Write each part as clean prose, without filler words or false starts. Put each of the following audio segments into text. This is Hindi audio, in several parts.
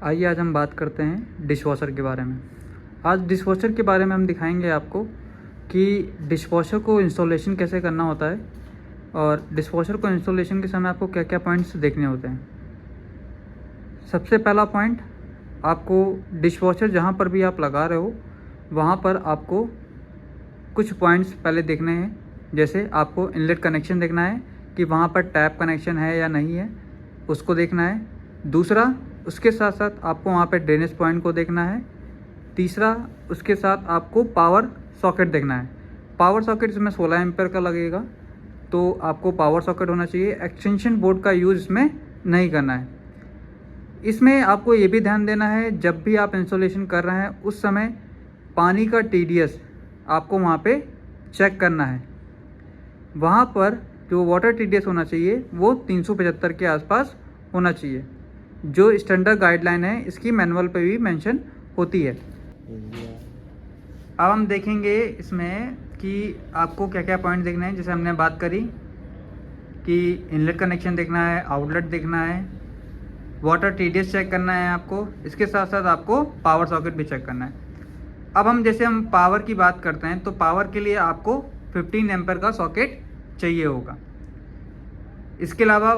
आइए आज हम बात करते हैं डिशवॉशर के बारे में। आज डिशवॉशर के बारे में हम दिखाएंगे आपको कि डिशवॉशर को इंस्टॉलेशन कैसे करना होता है और डिशवॉशर को इंस्टॉलेशन के समय आपको क्या क्या पॉइंट्स देखने होते हैं। सबसे पहला पॉइंट, आपको डिशवॉशर जहाँ पर भी आप लगा रहे हो वहाँ पर आपको कुछ पॉइंट्स पहले देखने हैं। जैसे आपको इनलेट कनेक्शन देखना है कि वहाँ पर टैप कनेक्शन है या नहीं है, उसको देखना है। दूसरा, उसके साथ साथ आपको वहाँ पे ड्रेनेज पॉइंट को देखना है। तीसरा, उसके साथ आपको पावर सॉकेट देखना है। पावर सॉकेट इसमें 16 एम्पेयर का लगेगा, तो आपको पावर सॉकेट होना चाहिए। एक्सटेंशन बोर्ड का यूज़ इसमें नहीं करना है। इसमें आपको ये भी ध्यान देना है, जब भी आप इंस्टॉलेशन कर रहे हैं उस समय पानी का TDS आपको वहाँ पे चेक करना है। वहाँ पर जो वाटर TDS होना चाहिए वो 375 के आसपास होना चाहिए, जो स्टैंडर्ड गाइडलाइन है इसकी मैनुअल पे भी मेंशन होती है। अब हम देखेंगे इसमें कि आपको क्या क्या पॉइंट देखना है। जैसे हमने बात करी कि इनलेट कनेक्शन देखना है, आउटलेट देखना है, वाटर TDS चेक करना है आपको, इसके साथ साथ आपको पावर सॉकेट भी चेक करना है। अब हम पावर की बात करते हैं तो पावर के लिए आपको 15 एम्पेयर का सॉकेट चाहिए होगा। इसके अलावा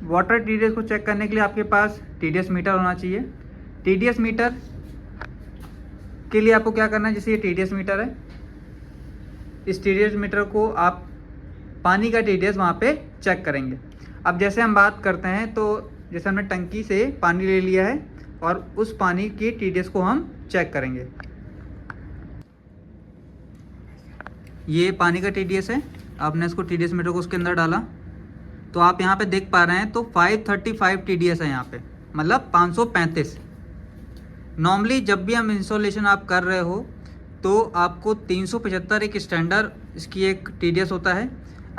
वाटर TDS को चेक करने के लिए आपके पास TDS मीटर होना चाहिए। TDS मीटर के लिए आपको क्या करना है, जैसे ये TDS मीटर है, इस TDS मीटर को आप पानी का TDS वहाँ पे चेक करेंगे। अब जैसे हम बात करते हैं तो जैसे हमने टंकी से पानी ले लिया है और उस पानी की TDS को हम चेक करेंगे। ये पानी का TDS है, आपने इसको TDS मीटर को उसके अंदर डाला तो आप यहाँ पे देख पा रहे हैं तो 535 TDS है यहाँ पे, मतलब 535। नॉर्मली जब भी हम इंस्टॉलेशन आप कर रहे हो तो आपको 375 एक स्टैंडर्ड इसकी एक TDS होता है।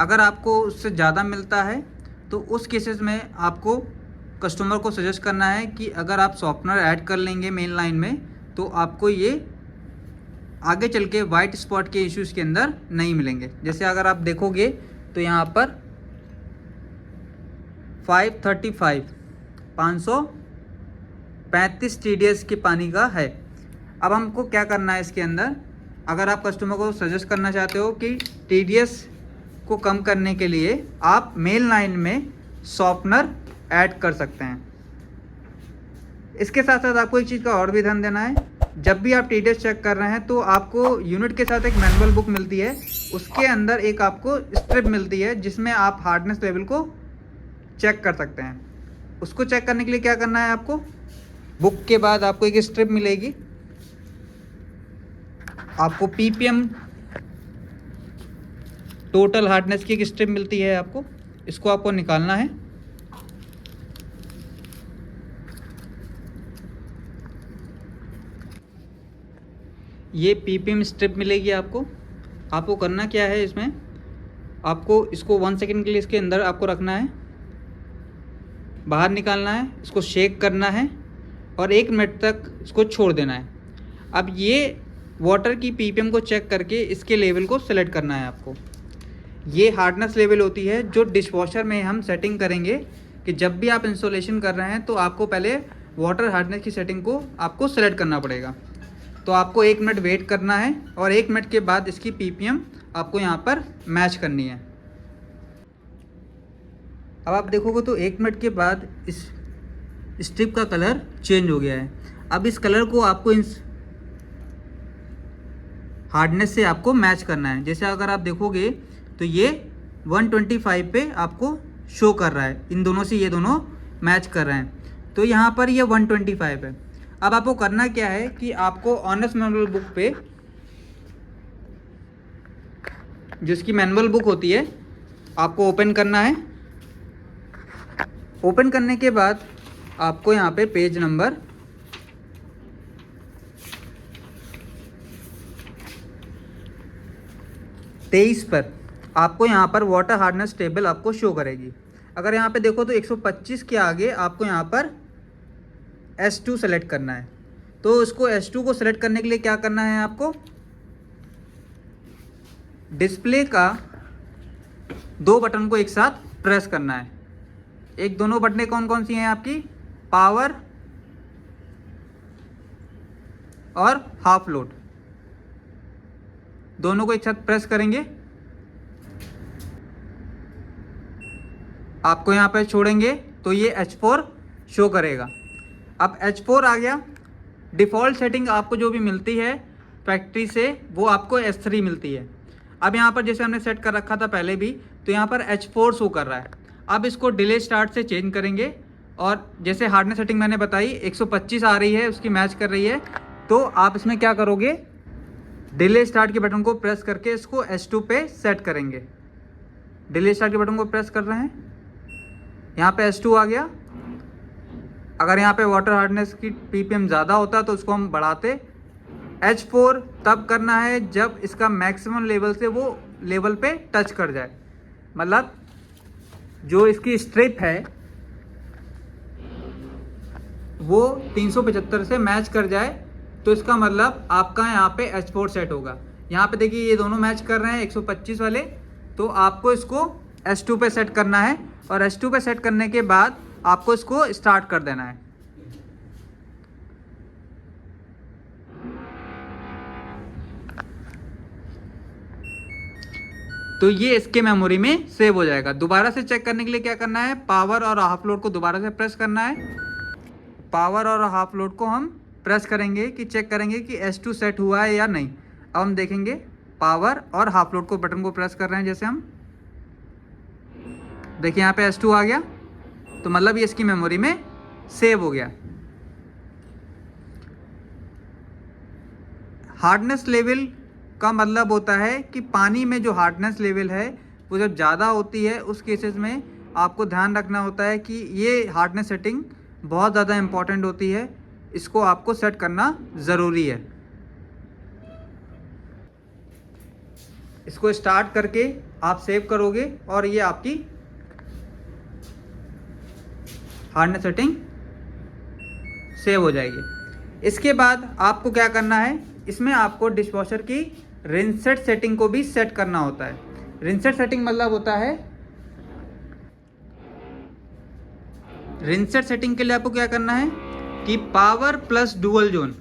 अगर आपको उससे ज़्यादा मिलता है तो उस केसेस में आपको कस्टमर को सजेस्ट करना है कि अगर आप सॉफ्टनर ऐड कर लेंगे मेन लाइन में तो आपको ये आगे चल के वाइट स्पॉट के इश्यूज़ के अंदर नहीं मिलेंगे। जैसे अगर आप देखोगे तो यहाँ पर 535 TDS के पानी का है। अब हमको क्या करना है इसके अंदर, अगर आप कस्टमर को सजेस्ट करना चाहते हो कि TDS को कम करने के लिए आप मेन लाइन में सॉफ्टनर ऐड कर सकते हैं। इसके साथ साथ आपको एक चीज़ का और भी ध्यान देना है, जब भी आप TDS चेक कर रहे हैं तो आपको यूनिट के साथ एक मैनुअल बुक मिलती है, उसके अंदर एक आपको स्ट्रिप मिलती है जिसमें आप हार्डनेस लेवल को चेक कर सकते हैं। उसको चेक करने के लिए क्या करना है, आपको बुक के बाद आपको एक स्ट्रिप मिलेगी, आपको PPM टोटल हार्डनेस की एक स्ट्रिप मिलती है आपको, इसको आपको निकालना है। ये PPM स्ट्रिप मिलेगी आपको। आपको करना क्या है, इसमें आपको इसको 1 सेकेंड के लिए इसके अंदर आपको रखना है, बाहर निकालना है, इसको शेक करना है और 1 मिनट तक इसको छोड़ देना है। अब ये वाटर की PPM को चेक करके इसके लेवल को सेलेक्ट करना है आपको। ये हार्डनेस लेवल होती है जो डिशवॉशर में हम सेटिंग करेंगे कि जब भी आप इंस्टॉलेशन कर रहे हैं तो आपको पहले वाटर हार्डनेस की सेटिंग को आपको सेलेक्ट करना पड़ेगा। तो आपको 1 मिनट वेट करना है और 1 मिनट के बाद इसकी PPM आपको यहाँ पर मैच करनी है। अब आप देखोगे तो 1 मिनट के बाद इस स्ट्रिप का कलर चेंज हो गया है। अब इस कलर को आपको इस हार्डनेस से आपको मैच करना है। जैसे अगर आप देखोगे तो ये 125 पे आपको शो कर रहा है, इन दोनों से ये दोनों मैच कर रहे हैं, तो यहाँ पर ये 125 है। अब आपको करना क्या है कि आपको ऑनर्स मैनुअल बुक पे, जिसकी मैनुअल बुक होती है, आपको ओपन करना है। ओपन करने के बाद आपको यहाँ पे पेज नंबर 23 पर आपको यहाँ पर वाटर हार्डनेस टेबल आपको शो करेगी। अगर यहाँ पे देखो तो 125 के आगे आपको यहाँ पर S2 सेलेक्ट करना है। तो इसको S2 को सेलेक्ट करने के लिए क्या करना है, आपको डिस्प्ले का 2 बटन को एक साथ प्रेस करना है। एक दोनों बटनें कौन कौन सी हैं आपकी, पावर और हाफ लोड दोनों को एक साथ प्रेस करेंगे। आपको यहाँ पे छोड़ेंगे तो ये H4 शो करेगा। अब H4 आ गया। डिफ़ॉल्ट सेटिंग आपको जो भी मिलती है फैक्ट्री से वो आपको S3 मिलती है। अब यहाँ पर जैसे हमने सेट कर रखा था पहले भी, तो यहाँ पर H4 शो कर रहा है। अब इसको डिले स्टार्ट से चेंज करेंगे और जैसे हार्डनेस सेटिंग मैंने बताई 125 आ रही है, उसकी मैच कर रही है, तो आप इसमें क्या करोगे, डिले स्टार्ट के बटन को प्रेस करके इसको S2 पे सेट करेंगे। डिले स्टार्ट के बटन को प्रेस कर रहे हैं, यहाँ पे S2 आ गया। अगर यहाँ पे वाटर हार्डनेस की ppm ज़्यादा होता तो उसको हम बढ़ाते। H4 तब करना है जब इसका मैक्सिमम लेवल से वो लेवल पे टच कर जाए, मतलब जो इसकी स्ट्रिप है वो 375 से मैच कर जाए, तो इसका मतलब आपका यहाँ पे H4 सेट होगा। यहाँ पे देखिए ये दोनों मैच कर रहे हैं 125 वाले, तो आपको इसको S2 पे सेट करना है और S2 पे सेट करने के बाद आपको इसको स्टार्ट कर देना है। तो ये इसके मेमोरी में सेव हो जाएगा। दोबारा से चेक करने के लिए क्या करना है, पावर और हाफ लोड को दोबारा से प्रेस करना है। पावर और हाफ लोड को हम प्रेस करेंगे कि चेक करेंगे कि S2 सेट हुआ है या नहीं। अब हम देखेंगे पावर और हाफ लोड को बटन को प्रेस कर रहे हैं, जैसे हम देखिए यहाँ पे S2 आ गया, तो मतलब ये इसकी मेमोरी में सेव हो गया। हार्डनेस लेवल का मतलब होता है कि पानी में जो हार्डनेस लेवल है वो जब ज़्यादा होती है, उस केसेस में आपको ध्यान रखना होता है कि ये हार्डनेस सेटिंग बहुत ज़्यादा इम्पॉर्टेंट होती है, इसको आपको सेट करना ज़रूरी है। इसको स्टार्ट करके आप सेव करोगे और ये आपकी हार्डनेस सेटिंग सेव हो जाएगी। इसके बाद आपको क्या करना है, इसमें आपको डिशवॉशर की रिंसेट सेटिंग को भी सेट करना होता है। रिंसेट सेटिंग मतलब होता है, रिंसेट सेटिंग के लिए आपको क्या करना है कि पावर प्लस डुअल जोन,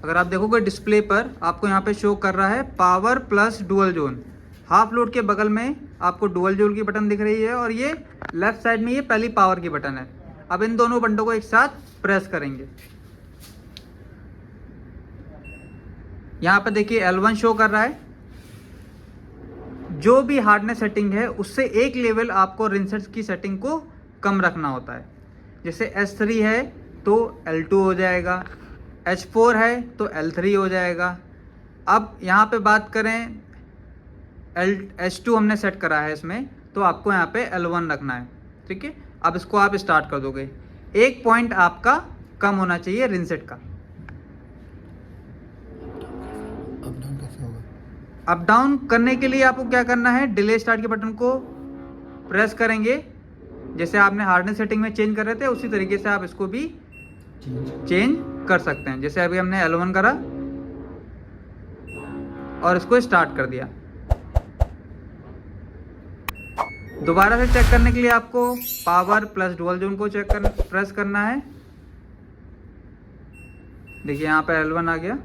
अगर आप देखोगे डिस्प्ले पर आपको यहाँ पे शो कर रहा है power plus dual zone. Half load के बगल में आपको डुअल जोन की बटन दिख रही है और ये लेफ्ट साइड में ये पहली पावर की बटन है। अब इन दोनों बटनों को एक साथ प्रेस करेंगे। यहाँ पे देखिए L1 शो कर रहा है। जो भी हार्डनेस सेटिंग है उससे एक लेवल आपको रिंसेट की सेटिंग को कम रखना होता है। जैसे S3 है तो L2 हो जाएगा, H4 है तो L3 हो जाएगा। अब यहाँ पे बात करें H2 हमने सेट करा है इसमें, तो आपको यहाँ पे L1 रखना है, ठीक है। अब इसको आप स्टार्ट कर दोगे, एक पॉइंट आपका कम होना चाहिए रिंसेट का। अप डाउन कैसे होगा? अप डाउन करने के लिए आपको क्या करना है, डिले स्टार्ट के बटन को प्रेस करेंगे। जैसे आपने हार्डनेस सेटिंग में चेंज कर रहे थे उसी तरीके से आप इसको भी चेंज कर सकते हैं। जैसे अभी हमने L1 करा और इसको स्टार्ट कर दिया। दोबारा से चेक करने के लिए आपको पावर प्लस डुअल जोन को प्रेस करना है। देखिए यहाँ पे L1 आ गया,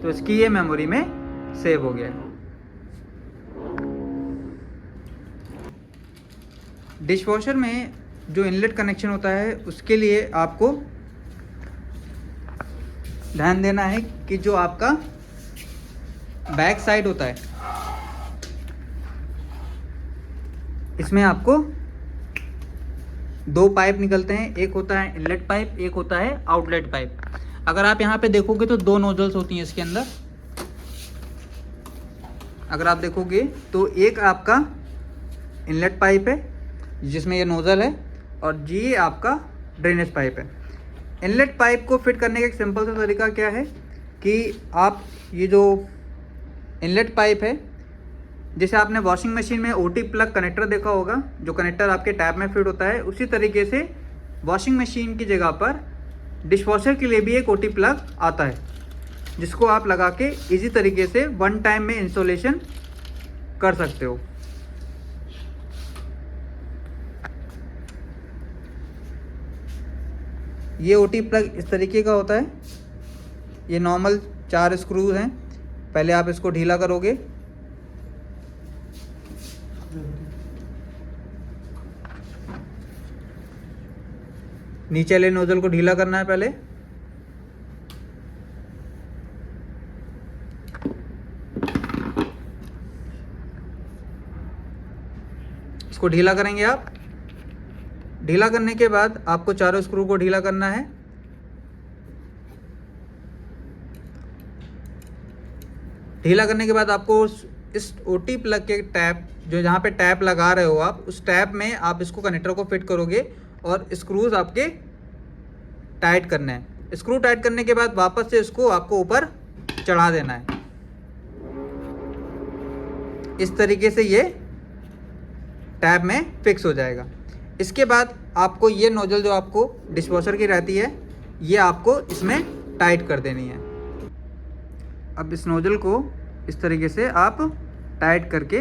तो इसकी ये मेमोरी में सेव हो गया। डिशवॉशर में जो इनलेट कनेक्शन होता है उसके लिए आपको ध्यान देना है कि जो आपका बैक साइड होता है इसमें आपको दो पाइप निकलते हैं, एक होता है इनलेट पाइप, एक होता है आउटलेट पाइप। अगर आप यहाँ पे देखोगे तो दो नोजल्स होती हैं इसके अंदर। अगर आप देखोगे तो एक आपका इनलेट पाइप है जिसमें ये नोजल है और ये आपका ड्रेनेज पाइप है। इनलेट पाइप को फिट करने का एक सिंपल सा तरीका क्या है कि आप ये जो इनलेट पाइप है, जैसे आपने वॉशिंग मशीन में OT प्लग कनेक्टर देखा होगा, जो कनेक्टर आपके टैप में फिट होता है, उसी तरीके से वॉशिंग मशीन की जगह पर डिशवॉशर के लिए भी एक OT प्लग आता है, जिसको आप लगा के इजी तरीके से वन टाइम में इंस्टॉलेशन कर सकते हो। ये OT प्लग इस तरीके का होता है। ये नॉर्मल 4 स्क्रूज हैं। पहले आप इसको ढीला करोगे। नीचे वाले नोजल को ढीला करना है पहले। इसको ढीला करेंगे आप। ढीला करने के बाद आपको चारों स्क्रू को ढीला करना है। ढीला करने के बाद आपको इस ओटी प्लग के टैप, जो जहाँ पे टैप लगा रहे हो आप, उस टैप में आप इसको कनेक्टर को फिट करोगे और स्क्रूज आपके टाइट करने हैं। स्क्रू टाइट करने के बाद वापस से इसको आपको ऊपर चढ़ा देना है। इस तरीके से ये टैप में फिक्स हो जाएगा। इसके बाद आपको ये नोजल जो आपको डिशवॉशर की रहती है, ये आपको इसमें टाइट कर देनी है। अब इस नोजल को इस तरीके से आप टाइट करके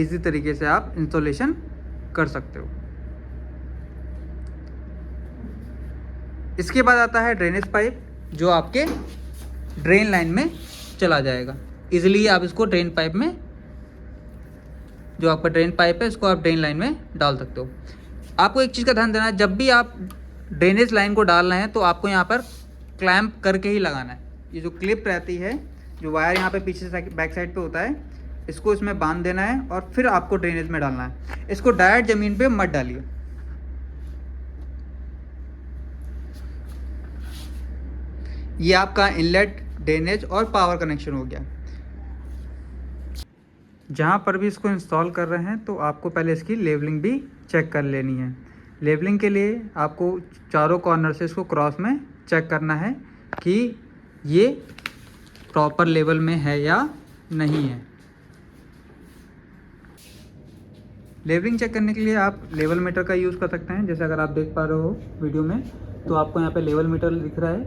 इजी तरीके से आप इंस्टॉलेशन कर सकते हो। इसके बाद आता है ड्रेनेज पाइप, जो आपके ड्रेन लाइन में चला जाएगा। इजीली आप इसको ड्रेन पाइप में, जो आपका ड्रेन पाइप है, इसको आप ड्रेन लाइन में डाल सकते हो। आपको एक चीज़ का ध्यान देना है, जब भी आप ड्रेनेज लाइन को डाल रहे हैं तो आपको यहाँ पर क्लैंप करके ही लगाना है। ये जो क्लिप रहती है, जो वायर यहाँ पे पीछे बैक साइड पे होता है, इसको इसमें बांध देना है और फिर आपको ड्रेनेज में डालना है। इसको डायरेक्ट ज़मीन पे मत डालिए। ये आपका इनलेट, ड्रेनेज और पावर कनेक्शन हो गया। जहाँ पर भी इसको इंस्टॉल कर रहे हैं तो आपको पहले इसकी लेवलिंग भी चेक कर लेनी है। लेवलिंग के लिए आपको चारों कॉर्नर से इसको क्रॉस में चेक करना है कि ये प्रॉपर लेवल में है या नहीं है। लेवलिंग चेक करने के लिए आप लेवल मीटर का यूज़ कर सकते हैं। जैसे अगर आप देख पा रहे हो वीडियो में, तो आपको यहाँ पे लेवल मीटर दिख रहा है।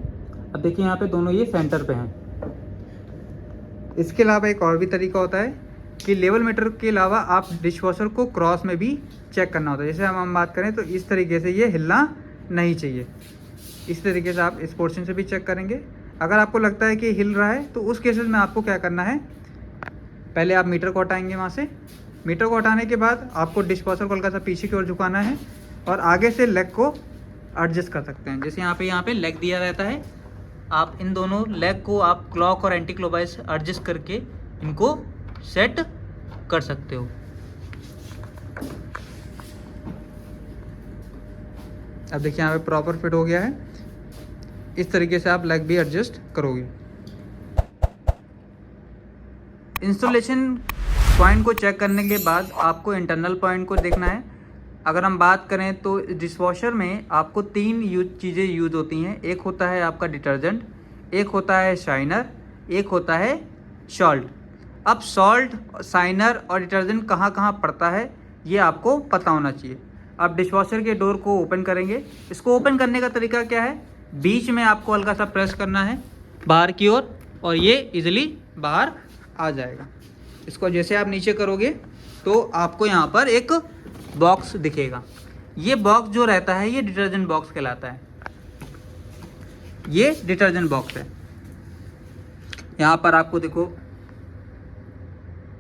अब देखिए यहाँ पे दोनों ये सेंटर पे हैं। इसके अलावा एक और भी तरीका होता है कि लेवल मीटर के अलावा आप डिशवॉशर को क्रॉस में भी चेक करना होता है। जैसे हम बात करें तो इस तरीके से ये हिलना नहीं चाहिए। इस तरीके से आप इस पोर्शन से भी चेक करेंगे। अगर आपको लगता है कि हिल रहा है तो उस केसेस में आपको क्या करना है, पहले आप मीटर को हटाएंगे वहाँ से। मीटर को हटाने के बाद आपको डिशवॉशर को हल्का सा पीछे की ओर झुकाना है और आगे से लेग को एडजस्ट कर सकते हैं। जैसे यहाँ पे लेग दिया रहता है, आप इन दोनों लेग को आप क्लॉक और एंटी क्लॉकवाइज एडजस्ट करके इनको सेट कर सकते हो। अब देखिए यहाँ पे प्रॉपर फिट हो गया है। इस तरीके से आप लेग भी एडजस्ट करोगे। इंस्टॉलेशन पॉइंट को चेक करने के बाद आपको इंटरनल पॉइंट को देखना है। अगर हम बात करें तो डिशवॉशर में आपको 3 चीज़ें यूज होती हैं। एक होता है आपका डिटर्जेंट, एक होता है शाइनर, एक होता है सॉल्ट। अब सॉल्ट, शाइनर और डिटर्जेंट कहाँ कहाँ पड़ता है ये आपको पता होना चाहिए। आप डिशवॉशर के डोर को ओपन करेंगे। इसको ओपन करने का तरीका क्या है, बीच में आपको हल्का सा प्रेस करना है बाहर की ओर और ये इजीली बाहर आ जाएगा। इसको जैसे आप नीचे करोगे तो आपको यहाँ पर एक बॉक्स दिखेगा। ये बॉक्स जो रहता है ये डिटर्जेंट बॉक्स कहलाता है। ये डिटर्जेंट बॉक्स है। यहाँ पर आपको देखो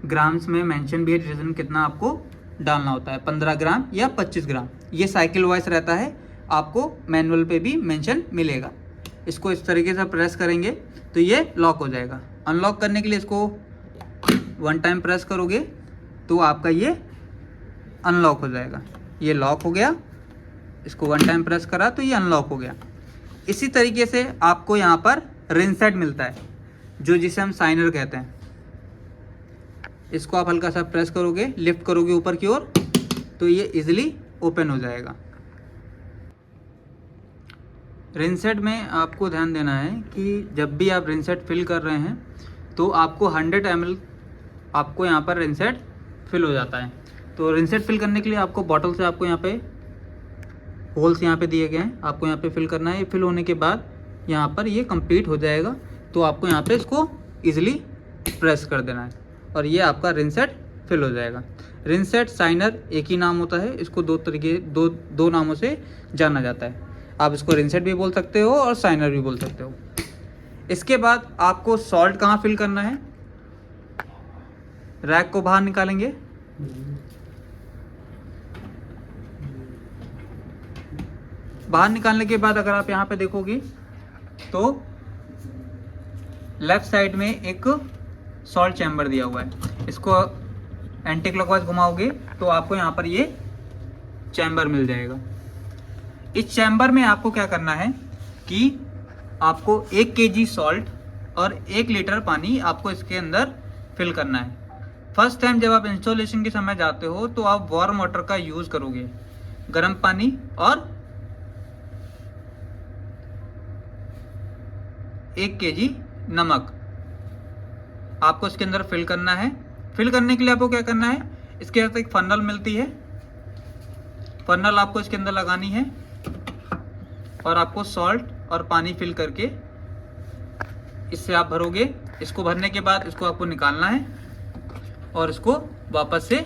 ग्राम्स में मेंशन भी है डिटर्जेंट कितना आपको डालना होता है, 15 ग्राम या 25 ग्राम। ये साइकिल वाइज रहता है, आपको मैनुअल पे भी मेंशन मिलेगा। इसको इस तरीके से प्रेस करेंगे तो ये लॉक हो जाएगा। अनलॉक करने के लिए इसको 1 टाइम प्रेस करोगे तो आपका ये अनलॉक हो जाएगा। ये लॉक हो गया। इसको 1 टाइम प्रेस करा तो ये अनलॉक हो गया। इसी तरीके से आपको यहाँ पर रिंसेट मिलता है, जो जिसे हम शाइनर कहते हैं। इसको आप हल्का सा प्रेस करोगे, लिफ्ट करोगे ऊपर की ओर तो ये इजीली ओपन हो जाएगा। रिंसेट में आपको ध्यान देना है कि जब भी आप रिंसेट फिल कर रहे हैं तो आपको 100 ml आपको यहाँ पर रिंसेट फिल हो जाता है। तो रिंसेट फिल करने के लिए आपको बॉटल से आपको यहाँ पे होल्स यहाँ पे दिए गए हैं, आपको यहाँ पे फिल करना है। ये फिल होने के बाद यहाँ पर ये कंप्लीट हो जाएगा तो आपको यहाँ पे इसको इजीली प्रेस कर देना है और ये आपका रिंसेट फिल हो जाएगा। रिंसेट, शाइनर एक ही नाम होता है। इसको दो नामों से जाना जाता है। आप इसको रिंसेट भी बोल सकते हो और साइनर भी बोल सकते हो। इसके बाद आपको सॉल्ट कहाँ फिल करना है, रैक को बाहर निकालेंगे। बाहर निकालने के बाद अगर आप यहाँ पे देखोगे तो लेफ्ट साइड में एक सॉल्ट चैम्बर दिया हुआ है। इसको एंटी क्लॉकवाइज घुमाओगे तो आपको यहाँ पर ये चैम्बर मिल जाएगा। इस चैम्बर में आपको क्या करना है कि आपको 1 kg सॉल्ट और 1 लीटर पानी आपको इसके अंदर फिल करना है। फर्स्ट टाइम जब आप इंस्टॉलेशन के समय जाते हो तो आप वार्म वाटर का यूज़ करोगे, गर्म पानी और 1 kg नमक आपको इसके अंदर फिल करना है। फिल करने के लिए आपको क्या करना है, इसके साथ एक फनल मिलती है, फनल आपको इसके अंदर लगानी है और आपको सॉल्ट और पानी फिल करके इससे आप भरोगे। इसको भरने के बाद इसको आपको निकालना है और इसको वापस से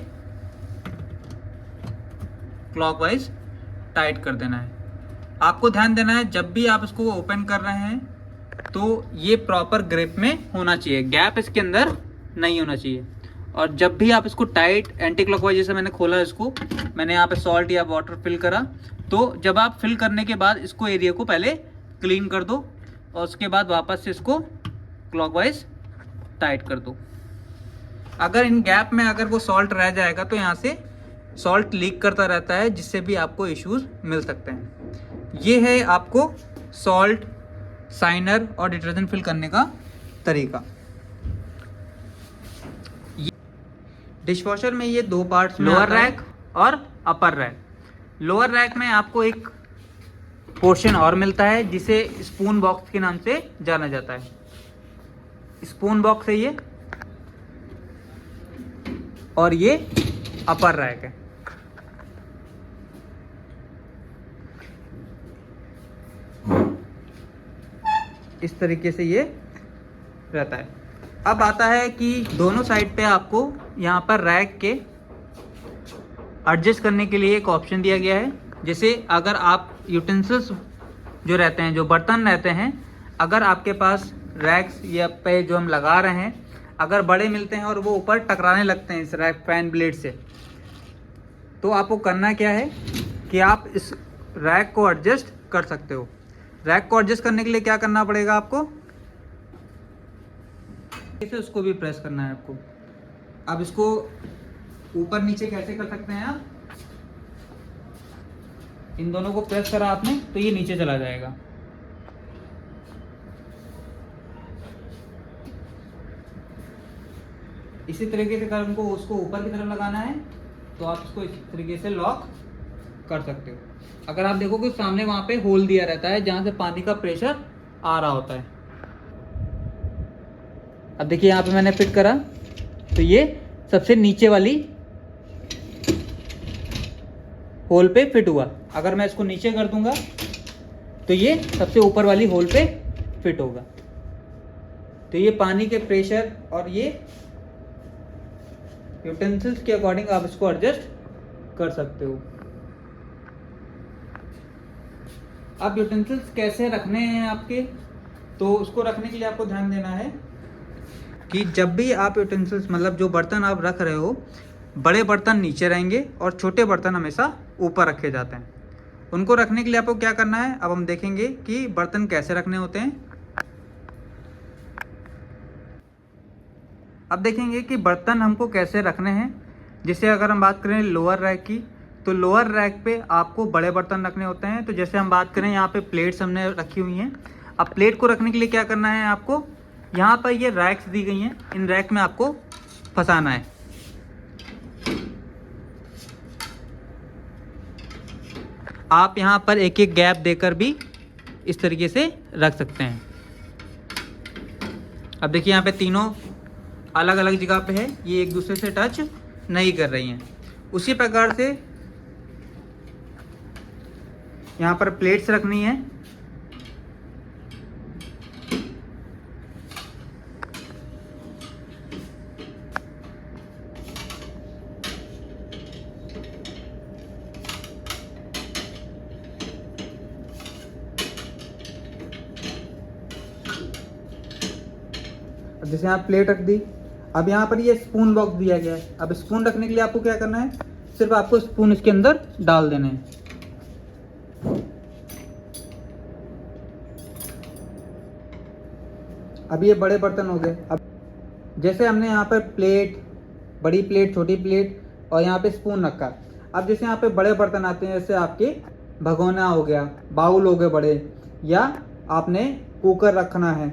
क्लॉकवाइज टाइट कर देना है। आपको ध्यान देना है जब भी आप इसको ओपन कर रहे हैं तो ये प्रॉपर ग्रिप में होना चाहिए, गैप इसके अंदर नहीं होना चाहिए। और जब भी आप इसको टाइट एंटी क्लॉकवाइज, जैसे मैंने खोला इसको, मैंने यहाँ पे सॉल्ट या वाटर फिल करा, तो जब आप फिल करने के बाद इसको एरिया को पहले क्लीन कर दो और उसके बाद वापस से इसको क्लॉकवाइज टाइट कर दो। अगर इन गैप में अगर वो सॉल्ट रह जाएगा तो यहाँ से सॉल्ट लीक करता रहता है, जिससे भी आपको इश्यूज मिल सकते हैं। ये है आपको सॉल्ट, साइनर और डिटर्जेंट फिल करने का तरीका। डिशवॉशर में ये 2 पार्ट्स में लोअर रैक और अपर रैक। लोअर रैक में आपको एक पोर्शन और मिलता है जिसे स्पून बॉक्स के नाम से जाना जाता है। स्पून बॉक्स है ये, और ये अपर रैक है। इस तरीके से ये रहता है। अब आता है कि दोनों साइड पे आपको यहाँ पर रैक के एडजस्ट करने के लिए एक ऑप्शन दिया गया है। जैसे अगर आप यूटेंसिल्स जो रहते हैं, जो बर्तन रहते हैं, अगर आपके पास रैक्स या पे जो हम लगा रहे हैं अगर बड़े मिलते हैं और वो ऊपर टकराने लगते हैं इस रैक फैन ब्लेड से, तो आपको करना क्या है कि आप इस रैक को एडजस्ट कर सकते हो। रैक को एडजस्ट करने के लिए क्या करना पड़ेगा आपको, इसे उसको भी प्रेस करना है आपको। अब इसको ऊपर नीचे कैसे कर सकते हैं आप, इन दोनों को प्रेस करा आपने तो ये नीचे चला जाएगा। इसी तरीके से अगर हमको उसको ऊपर की तरफ लगाना है तो आप इसको इस तरीके से लॉक कर सकते हो। अगर आप देखोगे सामने वहां पे होल दिया रहता है जहां से पानी का प्रेशर आ रहा होता है। अब देखिए यहाँ पे मैंने फिट करा तो ये सबसे नीचे वाली होल पे फिट हुआ। अगर मैं इसको नीचे कर दूंगा तो ये सबसे ऊपर वाली होल पे फिट होगा। तो ये पानी के प्रेशर और ये यूटेंसिल्स के अकॉर्डिंग आप इसको एडजस्ट कर सकते हो। अब यूटेंसिल्स कैसे रखने हैं आपके, तो उसको रखने के लिए आपको ध्यान देना है कि जब भी आप यूटेंसिल्स मतलब जो बर्तन आप रख रहे हो, बड़े बर्तन नीचे रहेंगे और छोटे बर्तन हमेशा ऊपर रखे जाते हैं। उनको रखने के लिए आपको क्या करना है, अब हम देखेंगे कि बर्तन कैसे रखने होते हैं। अब देखेंगे कि बर्तन हमको कैसे रखने हैं। जैसे अगर हम बात करें लोअर रैक की, तो लोअर रैक पे आपको बड़े बर्तन रखने होते हैं। तो जैसे हम बात करें यहाँ पे प्लेट्स हमने रखी हुई हैं। अब प्लेट को रखने के लिए क्या करना है आपको, यहाँ पर ये रैक्स दी गई हैं, इन रैक में आपको फंसाना है। आप यहाँ पर एक एक गैप देकर भी इस तरीके से रख सकते हैं। अब देखिए यहाँ पे तीनों अलग अलग जगह पे है, ये एक दूसरे से टच नहीं कर रही हैं। उसी प्रकार से यहाँ पर प्लेट्स रखनी है। जैसे यहाँ प्लेट रख दी। अब यहाँ पर ये स्पून बॉक्स दिया गया है। अब स्पून रखने के लिए आपको क्या करना है, सिर्फ आपको स्पून इसके अंदर डाल देने हैं। अब ये बड़े बर्तन हो गए। अब जैसे हमने यहाँ पर प्लेट, बड़ी प्लेट, छोटी प्लेट और यहाँ पे स्पून रखा। अब जैसे यहाँ पे बड़े बर्तन आते हैं, जैसे आपके भगोना हो गया, बाउल हो गए बड़े, या आपने कुकर रखना है,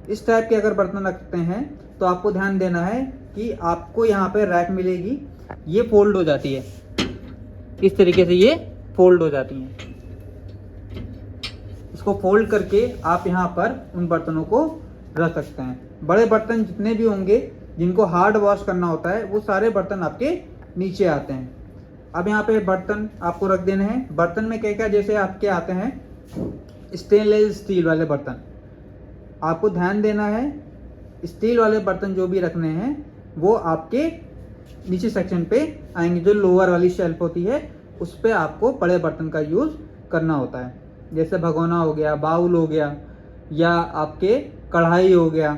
इस टाइप के अगर बर्तन रखते हैं तो आपको ध्यान देना है कि आपको यहाँ पे रैक मिलेगी, ये फोल्ड हो जाती है, इस तरीके से ये फोल्ड हो जाती हैं। इसको फोल्ड करके आप यहाँ पर उन बर्तनों को रख सकते हैं। बड़े बर्तन जितने भी होंगे जिनको हार्ड वॉश करना होता है, वो सारे बर्तन आपके नीचे आते हैं। अब यहाँ पे बर्तन आपको रख देने हैं। बर्तन में क्या क्या जैसे आपके आते हैं, स्टेनलेस स्टील वाले बर्तन, आपको ध्यान देना है स्टील वाले बर्तन जो भी रखने हैं वो आपके नीचे सेक्शन पे आएंगे। जो लोअर वाली शेल्फ होती है उस पे आपको बड़े बर्तन का यूज़ करना होता है, जैसे भगोना हो गया, बाउल हो गया, या आपके कढ़ाई हो गया,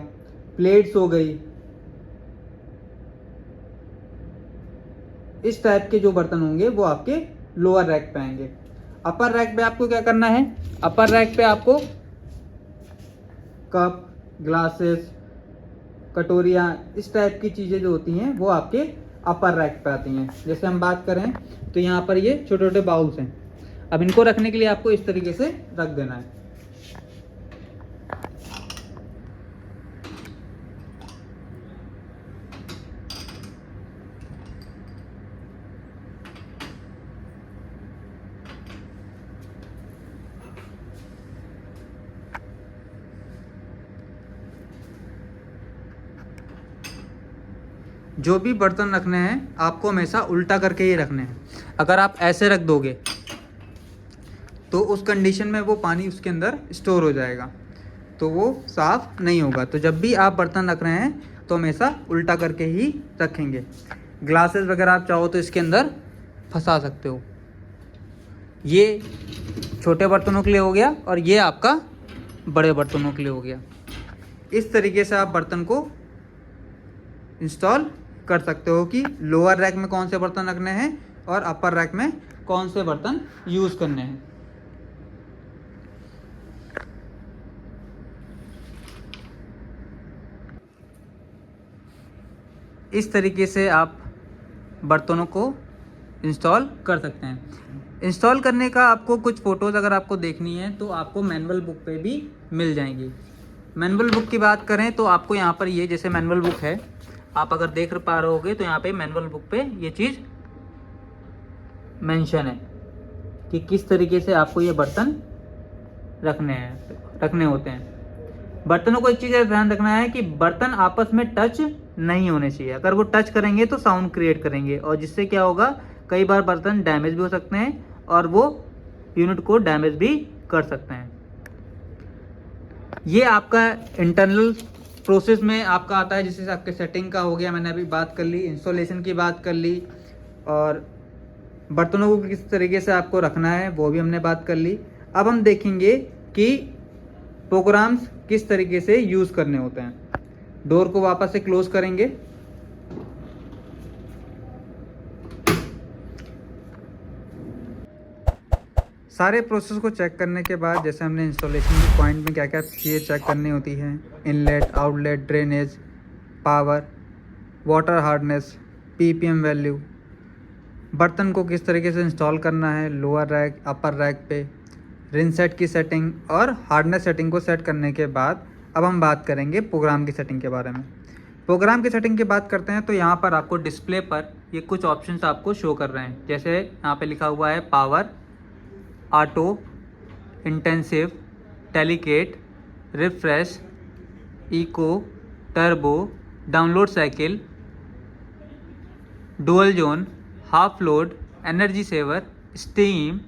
प्लेट्स हो गई, इस टाइप के जो बर्तन होंगे वो आपके लोअर रैक पे आएंगे। अपर रैक पे आपको क्या करना है, अपर रैक पे आपको कप, ग्लासेस, कटोरियाँ, इस टाइप की चीज़ें जो होती हैं वो आपके अपर रैक पे आती हैं। जैसे हम बात करें तो यहाँ पर ये छोटे छोटे बाउल्स हैं। अब इनको रखने के लिए आपको इस तरीके से रख देना है। जो भी बर्तन रखने हैं आपको हमेशा उल्टा करके ही रखने हैं। अगर आप ऐसे रख दोगे तो उस कंडीशन में वो पानी उसके अंदर स्टोर हो जाएगा, तो वो साफ़ नहीं होगा। तो जब भी आप बर्तन रख रहे हैं तो हमेशा उल्टा करके ही रखेंगे। ग्लासेस वगैरह आप चाहो तो इसके अंदर फंसा सकते हो। ये छोटे बर्तनों के लिए हो गया और ये आपका बड़े बर्तनों के लिए हो गया। इस तरीके से आप बर्तन को इंस्टॉल कर सकते हो कि लोअर रैक में कौन से बर्तन रखने हैं और अपर रैक में कौन से बर्तन यूज़ करने हैं। इस तरीके से आप बर्तनों को इंस्टॉल कर सकते हैं। इंस्टॉल करने का आपको कुछ फ़ोटोज़ अगर आपको देखनी है तो आपको मैनुअल बुक पे भी मिल जाएंगी। मैनुअल बुक की बात करें तो आपको यहाँ पर ये जैसे मैनुअल बुक है, आप अगर देख पा रहे होगे तो यहाँ पे मैनुअल बुक पे ये चीज़ मेंशन है कि किस तरीके से आपको ये बर्तन रखने होते हैं। बर्तनों को एक चीज़ ध्यान रखना है कि बर्तन आपस में टच नहीं होने चाहिए। अगर वो टच करेंगे तो साउंड क्रिएट करेंगे और जिससे क्या होगा, कई बार बर्तन डैमेज भी हो सकते हैं और वो यूनिट को डैमेज भी कर सकते हैं। ये आपका इंटरनल प्रोसेस में आपका आता है, जैसे आपके सेटिंग का हो गया, मैंने अभी बात कर ली, इंस्टॉलेशन की बात कर ली, और बर्तनों को किस तरीके से आपको रखना है वो भी हमने बात कर ली। अब हम देखेंगे कि प्रोग्राम्स किस तरीके से यूज़ करने होते हैं। डोर को वापस से क्लोज करेंगे। सारे प्रोसेस को चेक करने के बाद, जैसे हमने इंस्टॉलेशन के पॉइंट में क्या क्या चीज़ें चेक करनी होती हैं, inlet, outlet, drainage, power, water hardness, ppm value, बर्तन को किस तरीके से इंस्टॉल करना है लोअर रैक, अपर रैक पे, रिन सेट की सेटिंग और हार्डनेस सेटिंग को सेट करने के बाद अब हम बात करेंगे प्रोग्राम की सेटिंग के बारे में। प्रोग्राम की सेटिंग की बात करते हैं तो यहाँ पर आपको डिस्प्ले पर ये कुछ ऑप्शंस आपको शो कर रहे हैं। जैसे यहाँ पे लिखा हुआ है power, auto, intensive, delicate, refresh, eco, turbo, download cycle, dual zone, half load, energy saver, steam,